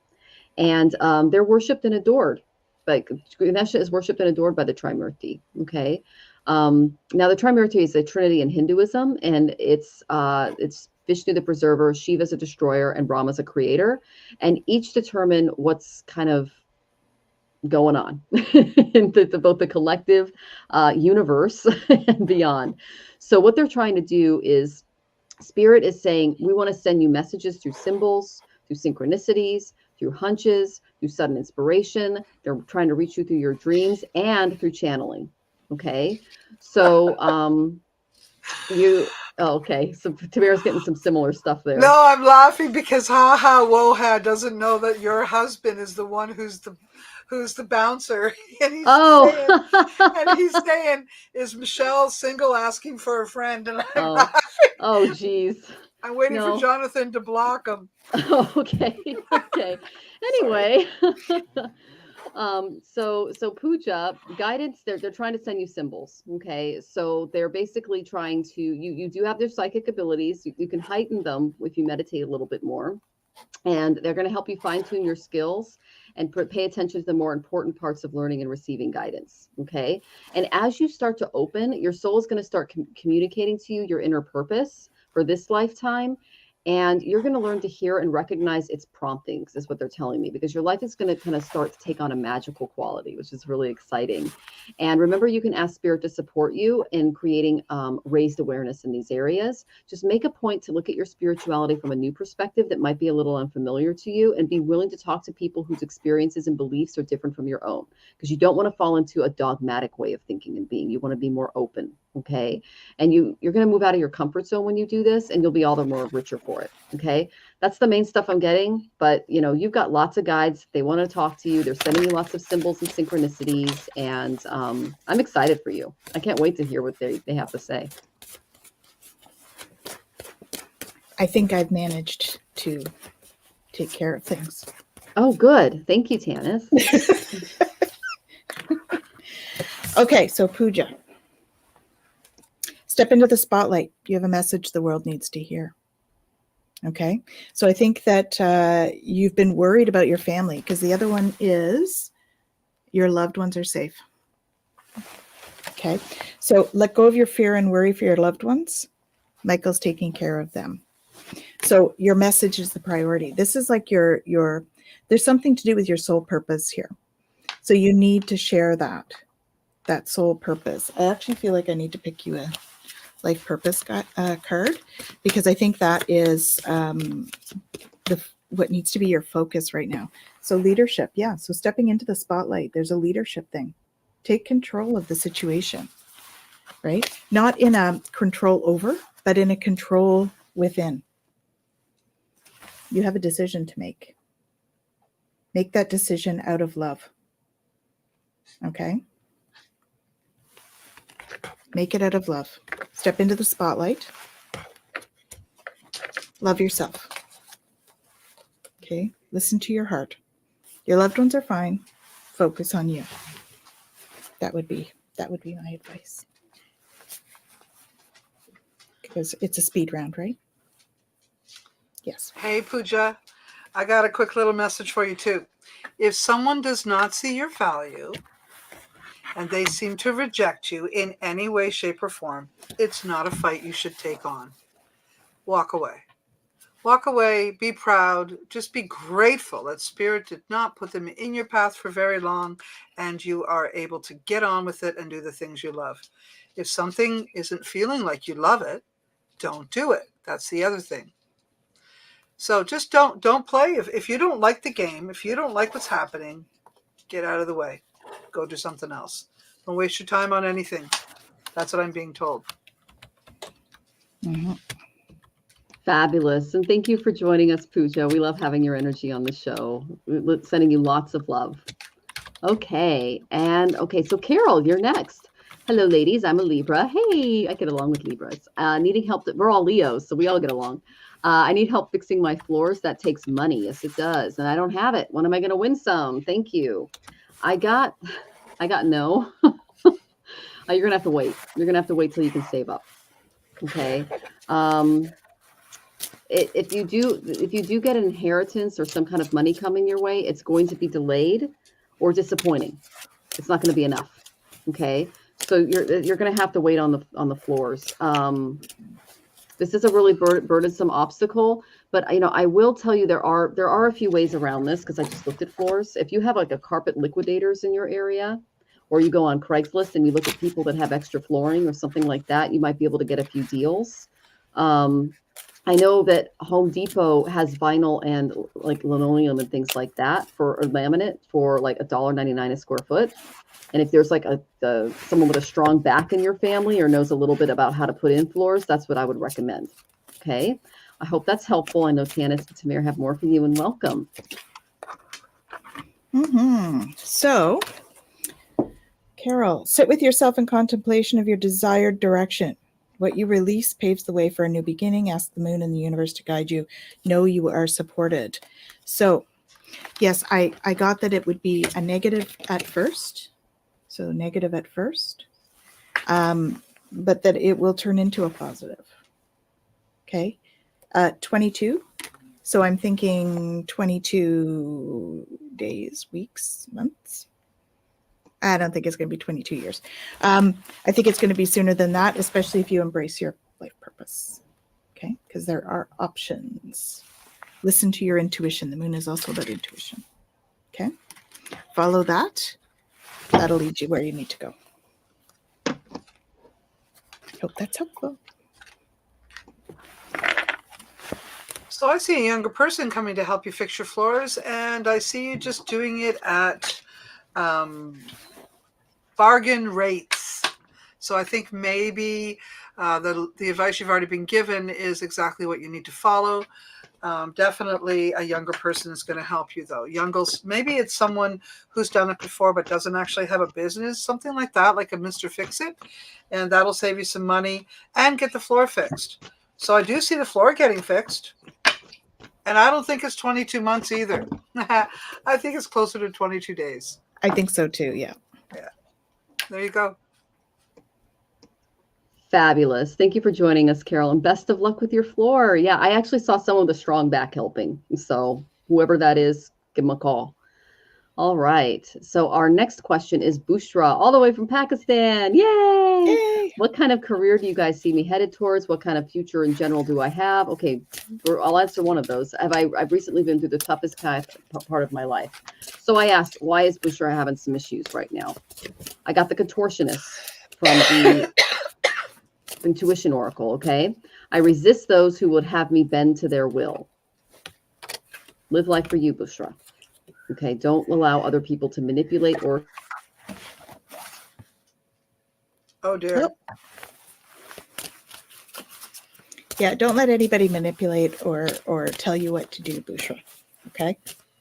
And they're worshipped and adored. Like Ganesha is worshipped and adored by the Trimurti. Okay, now the Trimurti is a trinity in Hinduism, and it's Vishnu the preserver, Shiva is a destroyer, and Brahma is a creator. And each determine what's kind of going on in both the collective universe and beyond. So what they're trying to do is, Spirit is saying, we want to send you messages through symbols, through synchronicities, through hunches, through sudden inspiration. They're trying to reach you through your dreams and through channeling. Okay. So okay. So Tamara's getting some similar stuff there. No, I'm laughing because Woha doesn't know that your husband is the one who's the bouncer. And he's saying, is Michelle single, asking for a friend? And I'm laughing. Oh, geez. I'm waiting for Jonathan to block him. Oh, okay. Okay. Anyway, so Pooja, guidance, they're trying to send you symbols. Okay. So they're basically trying to, you do have their psychic abilities. You can heighten them if you meditate a little bit more. And they're going to help you fine tune your skills and pay attention to the more important parts of learning and receiving guidance. Okay. And as you start to open, your soul is going to start communicating to you your inner purpose for this lifetime. And you're going to learn to hear and recognize its promptings, is what they're telling me, because your life is going to kind of start to take on a magical quality, which is really exciting. And remember, you can ask Spirit to support you in creating raised awareness in these areas. Just make a point to look at your spirituality from a new perspective that might be a little unfamiliar to you, and be willing to talk to people whose experiences and beliefs are different from your own, because you don't want to fall into a dogmatic way of thinking and being. You want to be more open. Okay. And you're going to move out of your comfort zone when you do this, and you'll be all the more richer for it. Okay. That's the main stuff I'm getting. But you've got lots of guides. They want to talk to you. They're sending you lots of symbols and synchronicities. And I'm excited for you. I can't wait to hear what they have to say. I think I've managed to take care of things. Oh, good. Thank you, Tanys. Okay. So Pooja. Step into the spotlight. You have a message the world needs to hear. Okay. So I think that you've been worried about your family, because the other one is your loved ones are safe. Okay. So let go of your fear and worry for your loved ones. Michael's taking care of them. So your message is the priority. This is like your there's something to do with your soul purpose here. So you need to share that soul purpose. I actually feel like I need to pick you a life purpose card, because I think that is what needs to be your focus right now. So leadership, yeah. So stepping into the spotlight, there's a leadership thing. Take control of the situation, right? Not in a control over, but in a control within. You have a decision to make. Make that decision out of love. Okay? Make it out of love. Step into the spotlight. Love yourself. Okay? Listen to your heart. Your loved ones are fine. Focus on you. That would be my advice. Because it's a speed round, right? Yes. Hey, Pooja, I got a quick little message for you too. If someone does not see your value and they seem to reject you in any way, shape, or form, it's not a fight you should take on. Walk away. Walk away, be proud, just be grateful that Spirit did not put them in your path for very long, and you are able to get on with it and do the things you love. If something isn't feeling like you love it, don't do it. That's the other thing. So just don't play. If you don't like the game, if you don't like what's happening, get out of the way. Go do something else. Don't waste your time on anything. That's what I'm being told. Mm-hmm. Fabulous. And thank you for joining us, Pooja. We love having your energy on the show. We're sending you lots of love. Okay. So Carol, you're next. Hello, ladies. I'm a Libra. Hey, I get along with Libras. Needing help. We're all Leos, so we all get along. I need help fixing my floors. That takes money. Yes, it does. And I don't have it. When am I going to win some? Thank you. I got no. You're going to have to wait. You're going to have to wait till you can save up. Okay. If you do get an inheritance or some kind of money coming your way, it's going to be delayed or disappointing. It's not going to be enough. Okay. So you're going to have to wait on the floors. This is a really burdensome obstacle, but I will tell you there are a few ways around this, because I just looked at floors. If you have like a carpet liquidators in your area, or you go on Craigslist and you look at people that have extra flooring or something like that, you might be able to get a few deals. I know that Home Depot has vinyl and like linoleum and things like that for or laminate for like $1.99 a square foot. And if there's like someone with a strong back in your family or knows a little bit about how to put in floors, that's what I would recommend. Okay. I hope that's helpful. I know Tanys and Tamir have more for you, and welcome. Mm-hmm. So, Carol, sit with yourself in contemplation of your desired direction. What you release paves the way for a new beginning. Ask the moon and the universe to guide you. Know you are supported. So, yes, I got that it would be a negative at first. So negative at first, but that it will turn into a positive. Okay. 22. So I'm thinking 22 days, weeks, months. I don't think it's going to be 22 years. I think it's going to be sooner than that, especially if you embrace your life purpose. Okay. Because there are options. Listen to your intuition. The moon is also about intuition. Okay. Follow that. That'll lead you where you need to go. Hope that's helpful. So I see a younger person coming to help you fix your floors, and I see you just doing it at bargain rates. So I think maybe the advice you've already been given is exactly what you need to follow. Definitely a younger person is going to help you, though. Maybe it's someone who's done it before but doesn't actually have a business, something like that, like a Mr. Fix-It, and that'll save you some money and get the floor fixed. So I do see the floor getting fixed, and I don't think it's 22 months either. I think it's closer to 22 days. I think so too, yeah. Yeah. There you go. Fabulous. Thank you for joining us, Carol, and best of luck with your floor. Yeah, I actually saw someone with a strong back helping. So whoever that is, give them a call. All right. So our next question is Bushra, all the way from Pakistan. Yay! Yay. What kind of career do you guys see me headed towards? What kind of future in general do I have? Okay, I'll answer one of those. I've recently been through the toughest part of my life. So I asked, why is Bushra having some issues right now? I got the contortionist from the intuition oracle, okay? I resist those who would have me bend to their will. Live life for you, Bushra. Okay, don't allow other people to manipulate or... Oh, dear. Yep. Yeah, don't let anybody manipulate or tell you what to do, Bushra. Okay?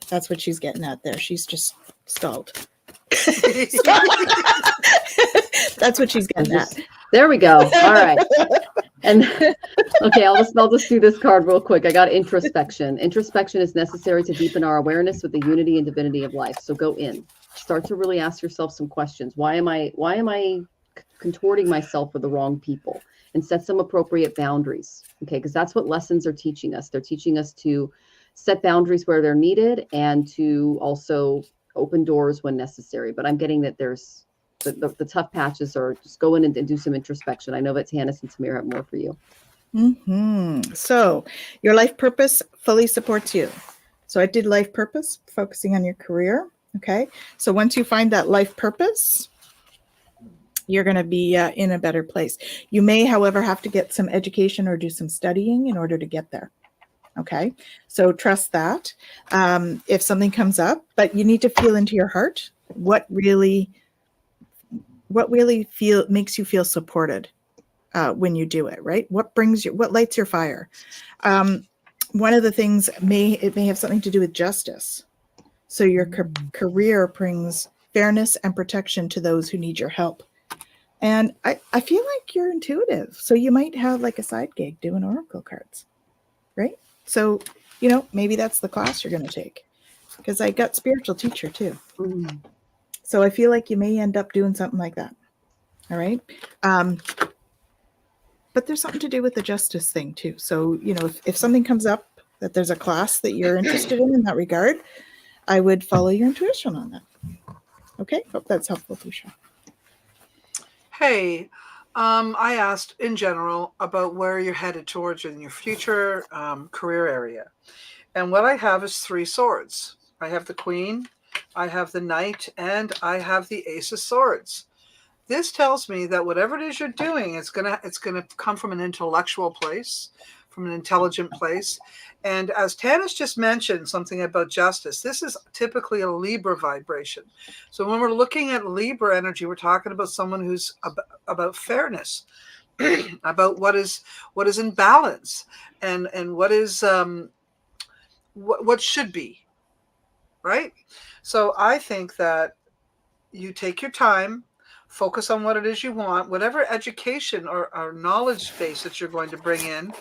That's what she's getting at there. She's just stalled. That's what she's getting at. There we go. All right. And okay, I'll just do this card real quick. I got introspection. Introspection is necessary to deepen our awareness with the unity and divinity of life. So go in. Start to really ask yourself some questions. Why am I contorting myself with the wrong people? And set some appropriate boundaries. Okay, because that's what lessons are teaching us. They're teaching us to set boundaries where they're needed and to also open doors when necessary. But I'm getting that there's the tough patches are just go in and do some introspection. I know that Tanys and Tamir have more for you. So your life purpose fully supports you. So I did life purpose, focusing on your career. Okay. So once you find that life purpose, you're going to be in a better place. You may, however, have to get some education or do some studying in order to get there. Okay. So trust that. If something comes up, but you need to feel into your heart what really makes you feel supported when you do it, right? What lights your fire? One of the things may have something to do with justice. So your career brings fairness and protection to those who need your help. And I feel like you're intuitive. So you might have like a side gig doing oracle cards, right? So, maybe that's the class you're going to take, because I got spiritual teacher too. So I feel like you may end up doing something like that. All right. But there's something to do with the justice thing too. So, if something comes up that there's a class that you're interested in that regard, I would follow your intuition on that. Okay. Hope that's helpful, Pusha. Hey, I asked in general about where you're headed towards in your future career area. And what I have is 3 swords. I have the Queen, I have the Knight, and I have the Ace of Swords. This tells me that whatever it is you're doing, it's gonna come from an intellectual place, from an intelligent place. And as Tanys just mentioned something about justice, this is typically a Libra vibration. So when we're looking at Libra energy, we're talking about someone who's about fairness, about what is in balance, and what is what should be, right? So I think that you take your time, focus on what it is you want, whatever education or knowledge base that you're going to bring in.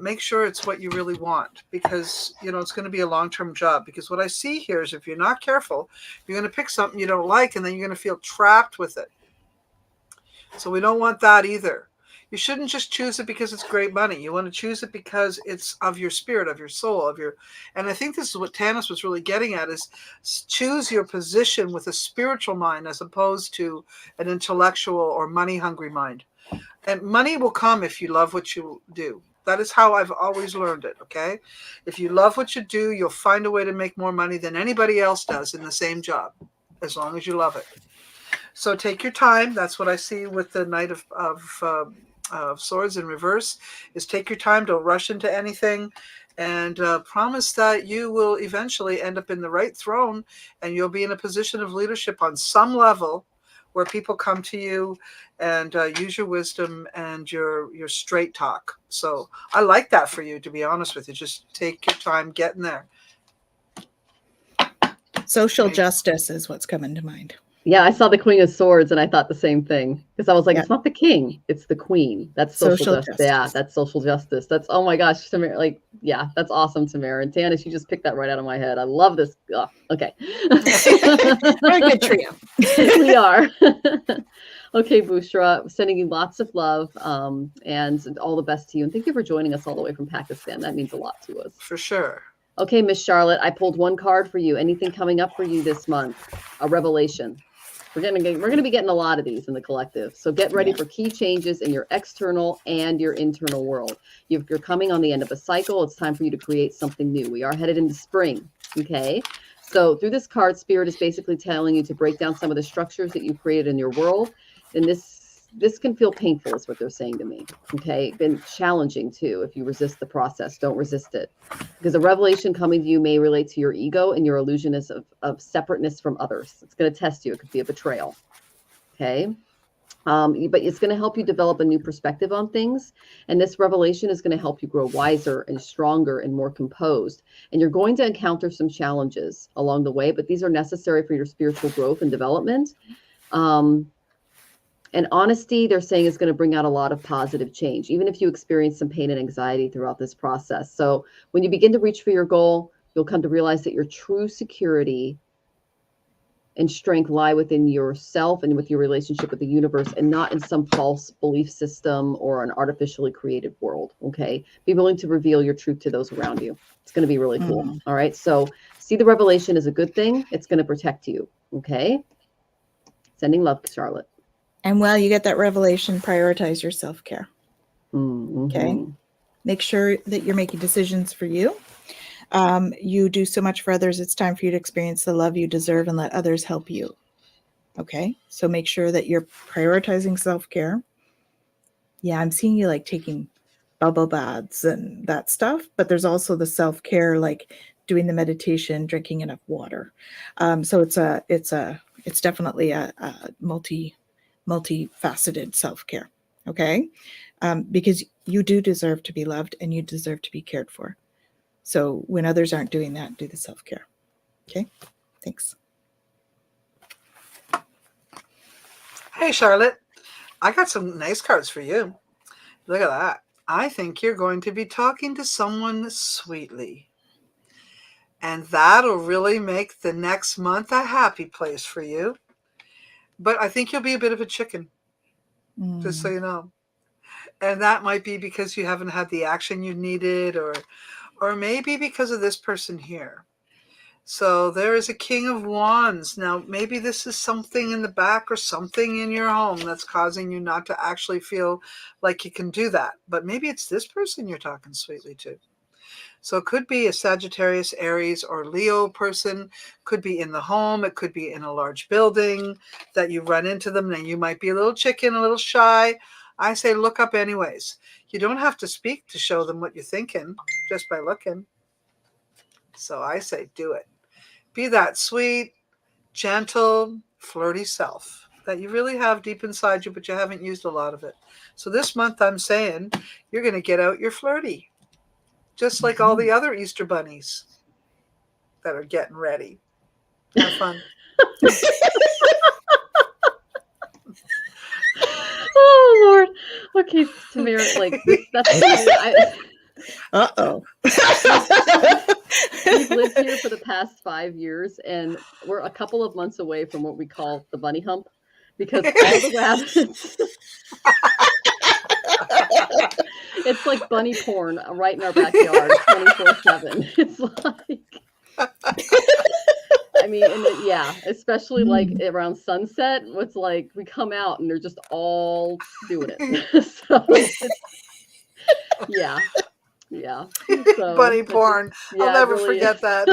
Make sure it's what you really want, because it's going to be a long-term job. Because what I see here is if you're not careful, you're going to pick something you don't like, and then you're going to feel trapped with it. So we don't want that either. You shouldn't just choose it because it's great money. You want to choose it because it's of your spirit, of your soul, and I think this is what Tanys was really getting at, is choose your position with a spiritual mind as opposed to an intellectual or money-hungry mind. And money will come if you love what you do. That is how I've always learned it, okay? If you love what you do, you'll find a way to make more money than anybody else does in the same job, as long as you love it. So take your time. That's what I see with the Knight of Swords in reverse, is take your time. Don't rush into anything, and promise that you will eventually end up in the right throne, and you'll be in a position of leadership on some level where people come to you and use your wisdom and your straight talk. So I like that for you, to be honest with you. Just take your time getting there. Social justice is what's coming to mind. Yeah, I saw the Queen of Swords and I thought the same thing, because I was like, It's not the king, it's the queen. That's social justice. Yeah, that's social justice. That's, oh my gosh, Tamir, that's awesome, Tamir. And Tanys, you just picked that right out of my head. I love this. Oh, okay. Very good trio. We are. Okay, Bushra, sending you lots of love and all the best to you. And thank you for joining us all the way from Pakistan. That means a lot to us. For sure. Okay, Miss Charlotte, I pulled one card for you. Anything coming up for you this month? A revelation. We're gonna be getting a lot of these in the collective. So get ready for key changes in your external and your internal world. You're coming on the end of a cycle. It's time for you to create something new. We are headed into spring. Okay. So through this card, Spirit is basically telling you to break down some of the structures that you created in your world. And this can feel painful, is what they're saying to me. Okay. Been challenging too. If you resist the process, don't resist it, because a revelation coming to you may relate to your ego and your illusion of separateness from others. It's going to test you. It could be a betrayal. Okay. But it's going to help you develop a new perspective on things. And this revelation is going to help you grow wiser and stronger and more composed. And you're going to encounter some challenges along the way, but these are necessary for your spiritual growth and development. And honesty, they're saying, is going to bring out a lot of positive change, even if you experience some pain and anxiety throughout this process. So when you begin to reach for your goal, you'll come to realize that your true security and strength lie within yourself and with your relationship with the universe, and not in some false belief system or an artificially created world. Okay. Be willing to reveal your truth to those around you. It's going to be really cool. All right. So see the revelation as a good thing. It's going to protect you. Okay. Sending love, Charlotte. And while you get that revelation, prioritize your self-care. Okay. Make sure that you're making decisions for you. You do so much for others. It's time for you to experience the love you deserve and let others help you. Okay. So make sure that you're prioritizing self-care. Yeah. I'm seeing you like taking bubble baths and that stuff, but there's also the self-care, like doing the meditation, drinking enough water. So it's definitely a multifaceted self-care. Okay. Because you do deserve to be loved and you deserve to be cared for. So when others aren't doing that, do the self-care. Okay. Thanks. Hey, Charlotte, I got some nice cards for you. Look at that. I think you're going to be talking to someone sweetly. And that'll really make the next month a happy place for you. But I think you'll be a bit of a chicken, just so you know. And that might be because you haven't had the action you needed, or maybe because of this person here. So there is a King of Wands. Now, maybe this is something in the back or something in your home that's causing you not to actually feel like you can do that. But maybe it's this person you're talking sweetly to. So it could be a Sagittarius, Aries, or Leo person. Could be in the home. It could be in a large building that you run into them and you might be a little chicken, a little shy. I say look up anyways. You don't have to speak to show them what you're thinking just by looking. So I say do it. Be that sweet, gentle, flirty self that you really have deep inside you, but you haven't used a lot of it. So this month I'm saying you're going to get out your flirty, just like all the other Easter bunnies that are getting ready. Have fun. Oh Lord. Okay, Tamara, like that's Uh-oh. We've lived here for the past 5 years, and we're a couple of months away from what we call the bunny hump, because all the rabbits it's like bunny porn right in our backyard 24/7. It's like I mean, and yeah, especially like around sunset, it's like we come out and they're just all doing it. So yeah. Yeah. So bunny porn. yeah, I'll never really forget that.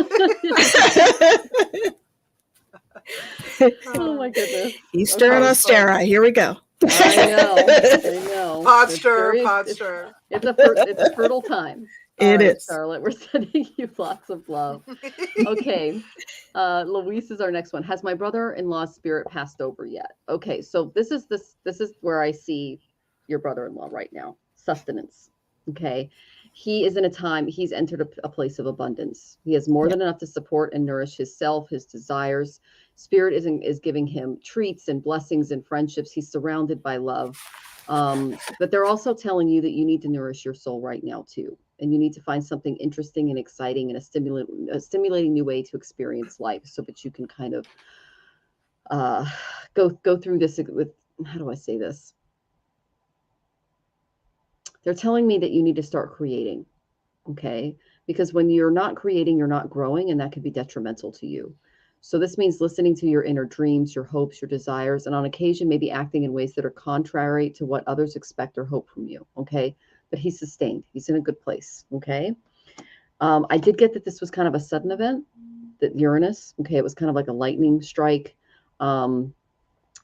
Oh my goodness. Easter and Ostera. Here we go. I know. Pot stir. It's a fertile time. It is. Charlotte, we're sending you lots of love. Okay. Luis is our next one. Has my brother-in-law's spirit passed over yet? Okay, so this is where I see your brother-in-law right now. Sustenance. Okay. He is in a time, he's entered a place of abundance. He has more than enough to support and nourish his self, his desires. Spirit is giving him treats and blessings and friendships. He's surrounded by love. But they're also telling you that you need to nourish your soul right now too. And you need to find something interesting and exciting and a stimulating new way to experience life, so that you can kind of go through this with, how do I say this? They're telling me that you need to start creating, okay? Because when you're not creating, you're not growing, and that could be detrimental to you. So this means listening to your inner dreams, your hopes, your desires, and on occasion, maybe acting in ways that are contrary to what others expect or hope from you. Okay. But he's sustained. He's in a good place. Okay. I did get that this was kind of a sudden event, that Uranus. Okay. It was kind of like a lightning strike. And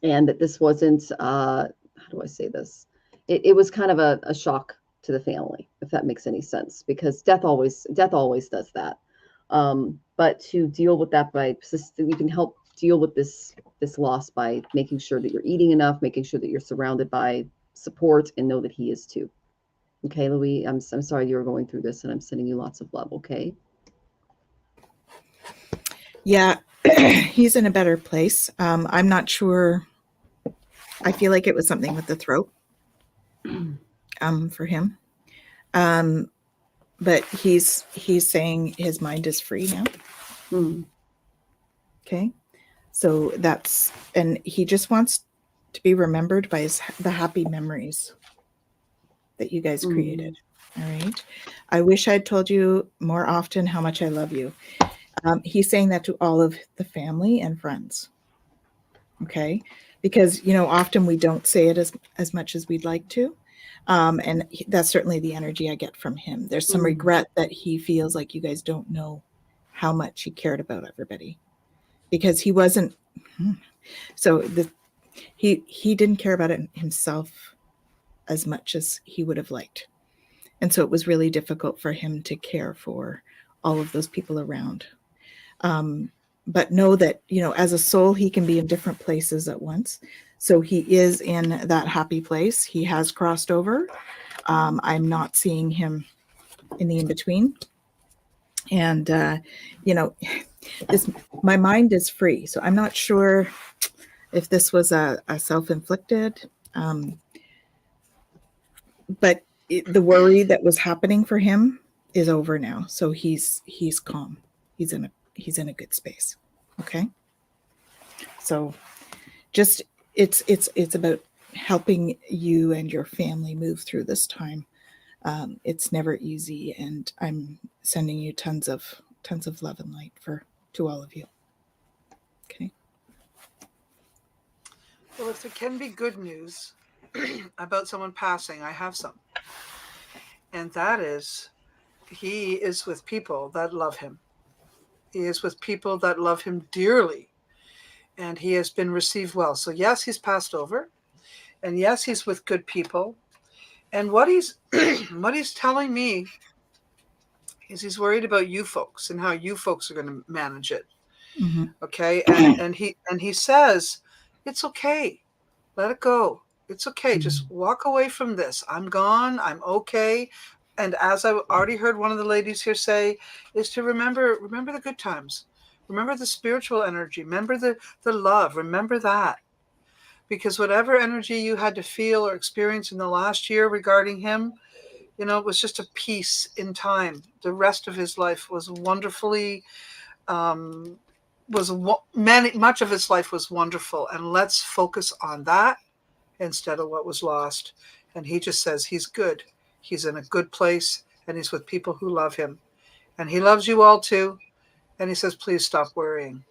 that this wasn't, how do I say this? It was kind of a shock to the family, if that makes any sense, because death always does that. But to deal with that you can help deal with this loss by making sure that you're eating enough, making sure that you're surrounded by support, and know that he is too. Okay, Louis, I'm sorry you were going through this, and I'm sending you lots of love. Okay. Yeah, he's in a better place. I'm not sure. I feel like it was something with the throat for him. But he's saying his mind is free now. Mm. Okay. So and he just wants to be remembered by the happy memories that you guys created. All right. I wish I'd told you more often how much I love you. He's saying that to all of the family and friends. Okay. Because, often we don't say it as much as we'd like to. And that's certainly the energy I get from him. There's some regret that he feels like you guys don't know how much he cared about everybody, because he wasn't. So he didn't care about it himself as much as he would have liked. And so it was really difficult for him to care for all of those people around. But know that, as a soul, he can be in different places at once. So he is in that happy place. He has crossed over. I'm not seeing him in the in-between. And, my mind is free. So I'm not sure if this was a self-inflicted, but the worry that was happening for him is over now. So he's calm. He's in a good space. Okay. So just, it's about helping you and your family move through this time. It's never easy, and I'm sending you tons of love and light to all of you. Okay. Well, if there can be good news about someone passing, I have some. And that is, he is with people that love him. He is with people that love him dearly. And he has been received well. So yes, he's passed over. And yes, he's with good people. And what he's telling me is he's worried about you folks and how you folks are going to manage it. Mm-hmm. Okay. And he says, it's okay. Let it go. It's okay. Mm-hmm. Just walk away from this. I'm gone. I'm okay. And as I already heard one of the ladies here say, is to remember the good times. Remember the spiritual energy. Remember the love. Remember that. Because whatever energy you had to feel or experience in the last year regarding him, it was just a piece in time. The rest of his life was wonderfully, much of his life was wonderful. And let's focus on that instead of what was lost. And he just says he's good. He's in a good place, and he's with people who love him. And he loves you all too. And he says, please stop worrying.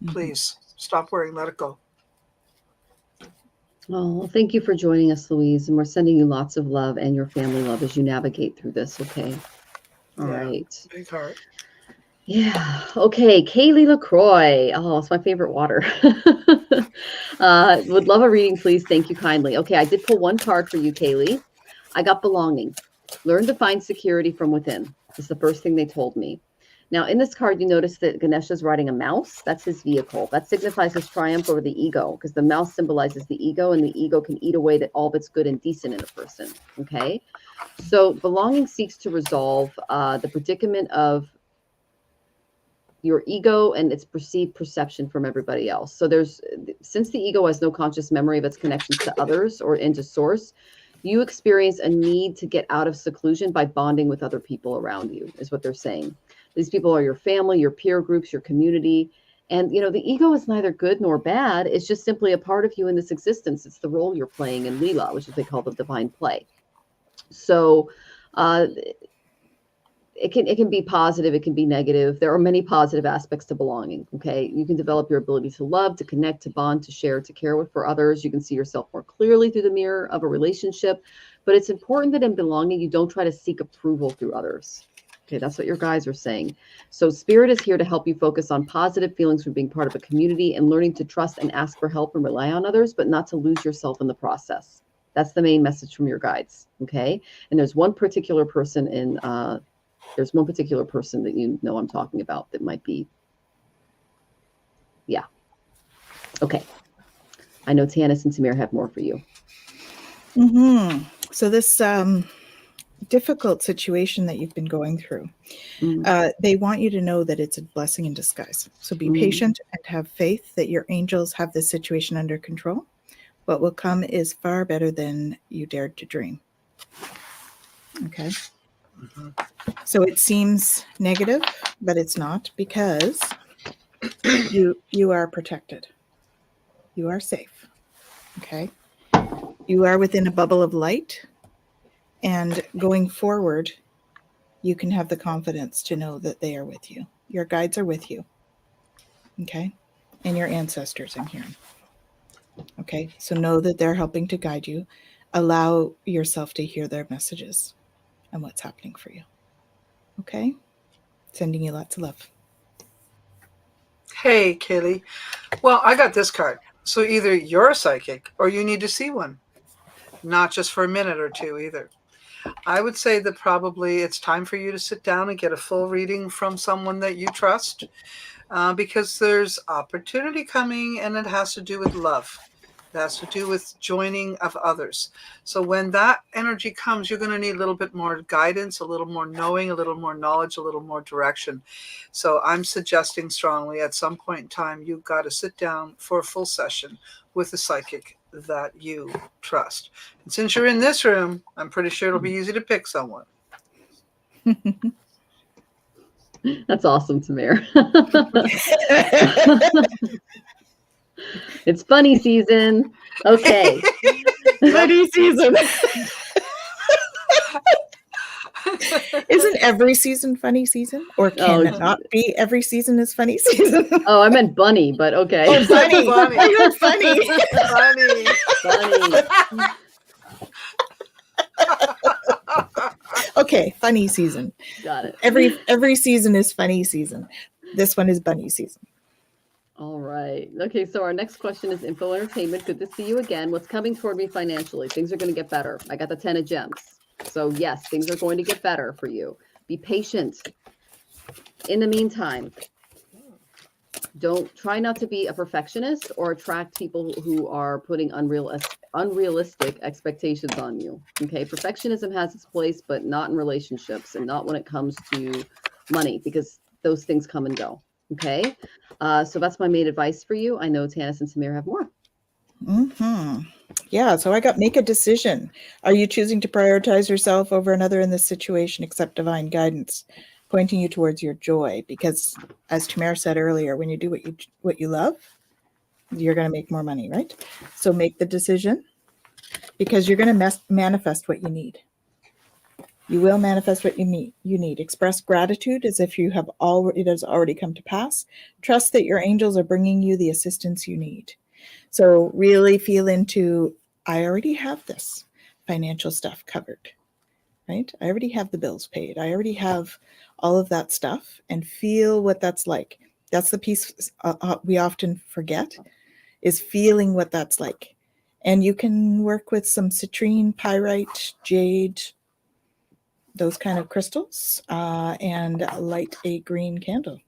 Please stop worrying. Let it go. Oh, well, thank you for joining us, Louise. And we're sending you lots of love and your family love as you navigate through this. Okay. All right. Big heart. Yeah. Okay. Kaylee LaCroix. Oh, it's my favorite water. Would love a reading, please. Thank you kindly. Okay. I did pull one card for you, Kaylee. I got belonging. Learn to find security from within. It's the first thing they told me. Now, in this card, you notice that Ganesha is riding a mouse. That's his vehicle. That signifies his triumph over the ego, because the mouse symbolizes the ego, and the ego can eat away all that's good and decent in a person. Okay. So belonging seeks to resolve the predicament of your ego and its perceived perception from everybody else. So since the ego has no conscious memory of its connections to others or into source, you experience a need to get out of seclusion by bonding with other people around you, is what they're saying. These people are your family, your peer groups, your community. And, the ego is neither good nor bad. It's just simply a part of you in this existence. It's the role you're playing in Leela, which is they call the divine play. So it can be positive, it can be negative. There are many positive aspects to belonging. Okay, you can develop your ability to love, to connect, to bond, to share, to care for others. You can see yourself more clearly through the mirror of a relationship. But it's important that in belonging, you don't try to seek approval through others. Okay, that's what your guys are saying. So spirit is here to help you focus on positive feelings from being part of a community and learning to trust and ask for help and rely on others, but not to lose yourself in the process. That's the main message from your guides. Okay, and there's one particular person that you know I'm talking about that might be, yeah. Okay. I know Tanys and Samir have more for you. Mm-hmm. So this difficult situation that you've been going through, they want you to know that it's a blessing in disguise. So be patient and have faith that your angels have this situation under control. What will come is far better than you dared to dream. Okay. So it seems negative, but it's not, because you are protected. You are safe. Okay. You are within a bubble of light, and going forward, you can have the confidence to know that they are with you. Your guides are with you. Okay. And your ancestors, I'm hearing. Okay. So know that they're helping to guide you. Allow yourself to hear their messages and what's happening for you. Okay. Sending you lots of love. Hey, Kaylee. Well, I got this card. So either you're a psychic or you need to see one. Not just for a minute or two either. I would say that probably it's time for you to sit down and get a full reading from someone that you trust, because there's opportunity coming, and it has to do with love. It has to do with joining of others. So when that energy comes, you're going to need a little bit more guidance, a little more knowing, a little more knowledge, a little more direction. So I'm suggesting strongly at some point in time, you've got to sit down for a full session with a psychic that you trust. And since you're in this room, I'm pretty sure it'll be easy to pick someone. That's awesome, Samir. It's funny season. Okay. Funny season. Isn't every season funny season? Or can it not be every season is funny season? Oh, I meant bunny, but okay. Oh, funny. Funny. I heard funny. Funny. Okay, funny season. Got it. Every season is funny season. This one is bunny season. All right. Okay, so our next question is info entertainment. Good to see you again. What's coming toward me financially? Things are going to get better. I got the 10 of gems. So yes, things are going to get better for you. Be patient. In the meantime, try not to be a perfectionist or attract people who are putting unrealistic expectations on you. Okay, perfectionism has its place, but not in relationships and not when it comes to money, because those things come and go. Okay, so that's my main advice for you. I know Tanys and Samir have more. Yeah, so I got make a decision. Are you choosing to prioritize yourself over another in this situation? Accept divine guidance, pointing you towards your joy. Because as Tamara said earlier, when you do what you love, you're going to make more money, right? So make the decision, because you're going to manifest what you need. You will manifest what you need. Express gratitude as if it has already come to pass. Trust that your angels are bringing you the assistance you need. So really feel into, I already have this financial stuff covered, right? I already have the bills paid. I already have all of that stuff, and feel what that's like. That's the piece we often forget, is feeling what that's like. And you can work with some citrine, pyrite, jade, those kind of crystals, and light a green candle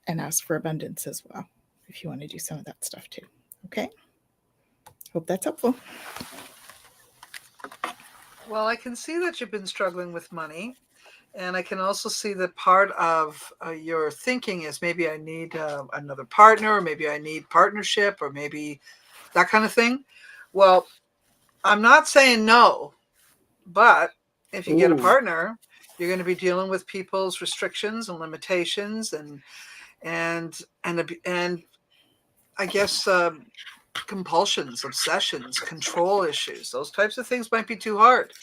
and ask for abundance as well, if you want to do some of that stuff too. Okay. Hope that's helpful. Well, I can see that you've been struggling with money. And I can also see that part of your thinking is maybe I need another partner, or maybe I need partnership, or maybe that kind of thing. Well, I'm not saying no, but if you get a partner, you're going to be dealing with people's restrictions and limitations and I guess compulsions, obsessions, control issues. Those types of things might be too hard.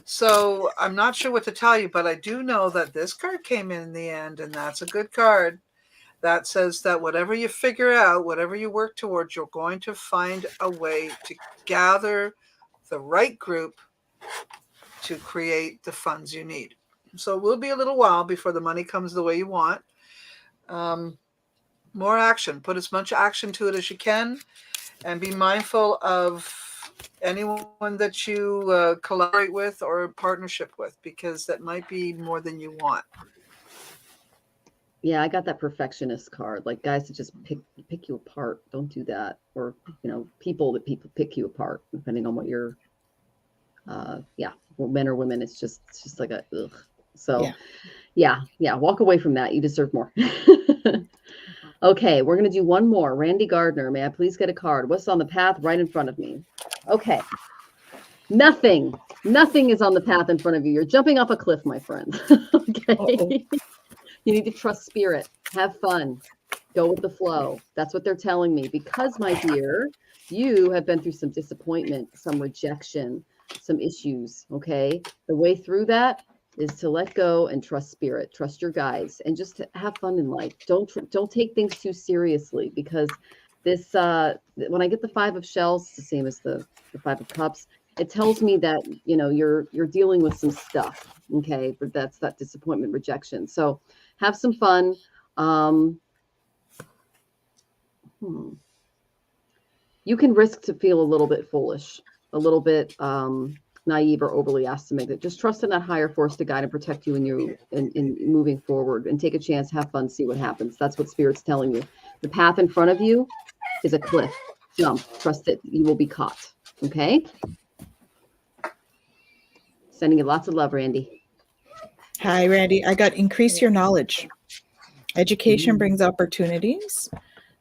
So I'm not sure what to tell you, but I do know that this card came in the end, and that's a good card. That says that whatever you figure out, whatever you work towards, you're going to find a way to gather the right group to create the funds you need. So it will be a little while before the money comes the way you want. More action. Put as much action to it as you can, and be mindful of anyone that you collaborate with or partnership with, because that might be more than you want. Yeah, I got that perfectionist card. Like guys that just pick you apart. Don't do that. Or, you know, people pick you apart, depending on what you're well, men or women. It's just like a ugh. So yeah, walk away from that. You deserve more. Okay, we're gonna do one more. Randy Gardner, may I please get a card? What's on the path right in front of me? Okay. Nothing is on the path in front of you. You're jumping off a cliff, my friend. Okay. You need to trust spirit. Have fun. Go with the flow. That's what they're telling me. Because, my dear, you have been through some disappointment, some rejection, some issues. Okay. The way through that is to let go and trust spirit, trust your guides, and just to have fun in life. Don't take things too seriously, because this when I get the 5 of shells, it's the same as the 5 of cups. It tells me that, you know, you're dealing with some stuff. Okay, but that's that disappointment, rejection. So have some fun. You can risk to feel a little bit foolish, a little bit naive or overly optimistic. Just trust in that higher force to guide and protect you in moving forward, and take a chance, have fun, see what happens. That's what spirit's telling you. The path in front of you is a cliff. Jump. Trust that you will be caught. Okay? Sending you lots of love, Randy. Hi, Randy. I got increase your knowledge. Education brings opportunities.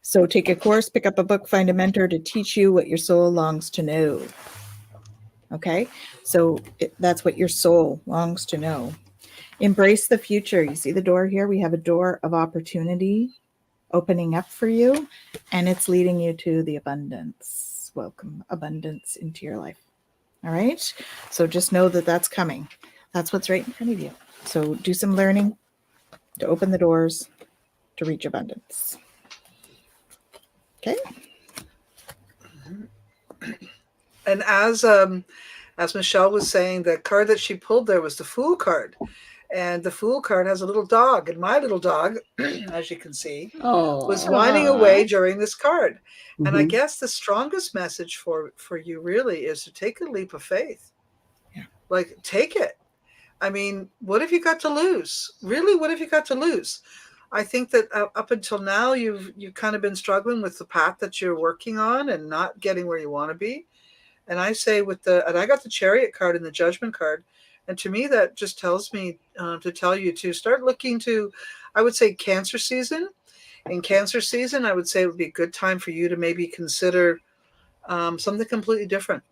So take a course, pick up a book, find a mentor to teach you what your soul longs to know. Okay? So that's what your soul longs to know. Embrace the future. You see the door here? We have a door of opportunity opening up for you, and it's leading you to the abundance. Welcome abundance into your life. All right? So just know that that's coming. That's what's right in front of you. So do some learning to open the doors to reach abundance. Okay? And as Michelle was saying, the card that she pulled there was the Fool card. And the Fool card has a little dog. And my little dog, as you can see, was whining away during this card. And I guess the strongest message for you really is to take a leap of faith. Yeah. Like, take it. I mean, what have you got to lose? Really, what have you got to lose? I think that up until now, you've kind of been struggling with the path that you're working on and not getting where you want to be. And I say and I got the Chariot card and the Judgment card. And to me, that just tells me to tell you to start looking to, I would say, Cancer season. In Cancer season, I would say it would be a good time for you to maybe consider something completely different.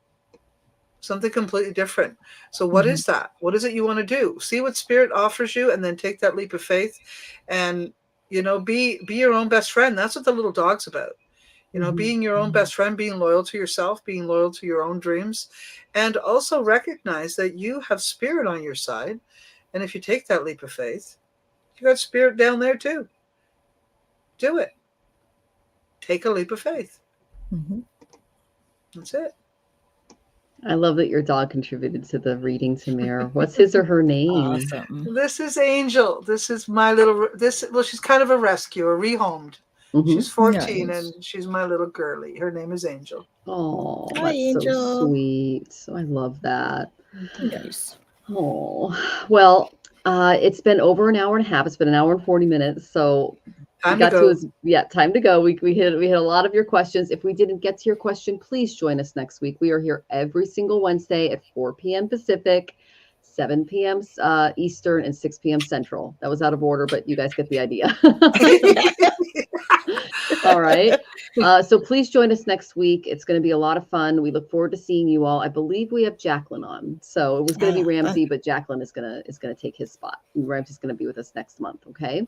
Something completely different. So what is that? What is it you want to do? See what spirit offers you, and then take that leap of faith, and, you know, be your own best friend. That's what the little dog's about. You know, being your own best friend, being loyal to yourself, being loyal to your own dreams, and also recognize that you have spirit on your side. And if you take that leap of faith, you got spirit down there too. Do it. Take a leap of faith. That's it. I love that your dog contributed to the reading, Tamara. What's his or her name? Awesome. This is Angel. This is my little, well, she's kind of a rescue, a rehomed. She's 14 and she's my little girly. Her name is Angel. Oh, Hi, that's Angel. so sweet. I love that. Nice. Oh, well, it's been over an hour and a half. It's been an hour and 40 minutes. So time to go. Time to go. We hit a lot of your questions. If we didn't get to your question, please join us next week. We are here every single Wednesday at 4 p.m. Pacific, 7 p.m. Eastern, and 6 p.m. Central. That was out of order, but you guys get the idea. All right. So please join us next week. It's going to be a lot of fun. We look forward to seeing you all. I believe we have Jacqueline on. So it was going to be Ramsey, but Jacqueline is going to take his spot. And Ramsey's going to be with us next month. Okay.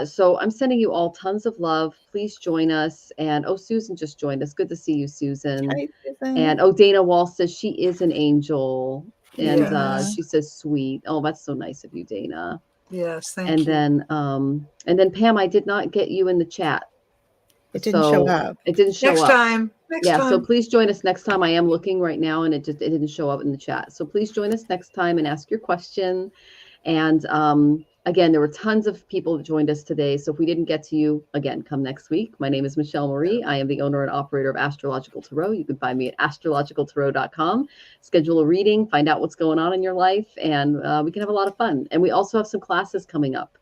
So I'm sending you all tons of love. Please join us. And Susan just joined us. Good to see you, Susan. Hi, Susan. And Dana Wall says she is an angel. And Yes. she says sweet. Oh, that's so nice of you, Dana. Yes, thank And you. then Pam, I did not get you in the chat. It didn't show So up. it didn't show Next up. time. Next Yeah, time. so please join us next time. I am looking right now and it didn't show up in the chat. So please join us next time and ask your question. And again, there were tons of people that joined us today. So if we didn't get to you, again, come next week. My name is Michelle Marie. I am the owner and operator of Astrological Tarot. You can find me at astrologicaltarot.com. Schedule a reading, find out what's going on in your life, and we can have a lot of fun. And we also have some classes coming up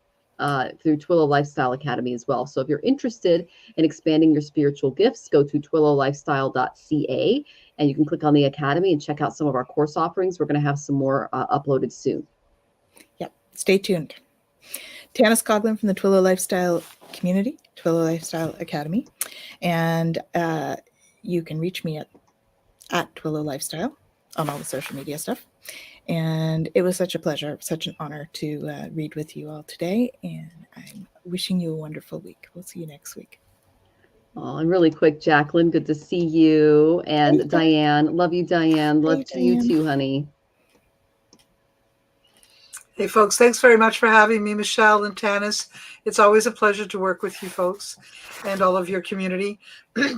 through Twillow Lifestyle Academy as well. So if you're interested in expanding your spiritual gifts, go to twillowlifestyle.ca and you can click on the Academy and check out some of our course offerings. We're going to have some more uploaded soon. Yep. Stay tuned. Tanys Coughlan from the Twillow Lifestyle Community, Twillow Lifestyle Academy. And you can reach me at Twillow Lifestyle on all the social media stuff. And it was such a pleasure, such an honor to read with you all today. And I'm wishing you a wonderful week. We'll see you next week. Oh, and really quick, Jacqueline, good to see you. And Hey, Diane, love you, Diane. Love to you Diane. too, honey. Hey, folks, thanks very much for having me, Michelle and Tanys. It's always a pleasure to work with you folks and all of your community.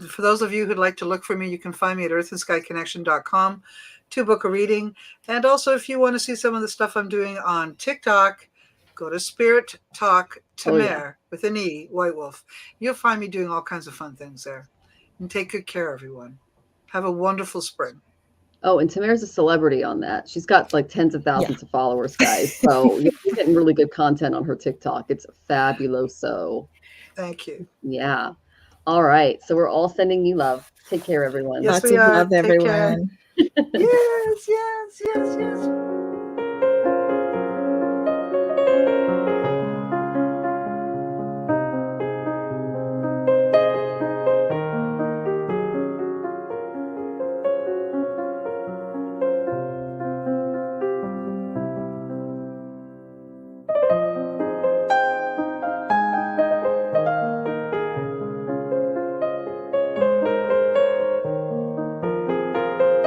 For those of you who'd like to look for me, you can find me at earthandskyconnection.com to book a reading. And also, if you want to see some of the stuff I'm doing on TikTok, go to Spirit Talk Tamer with an E, White Wolf. You'll find me doing all kinds of fun things there. And take good care, everyone. Have a wonderful spring. Oh, and Tamar's a celebrity on that. She's got like tens of thousands of followers, guys. So you're getting really good content on her TikTok. It's fabuloso. Thank you. Yeah. All right. So we're all sending you love. Take care, everyone. Yes, Lots we of are. love, Take care. everyone. Yes, yes, yes, yes.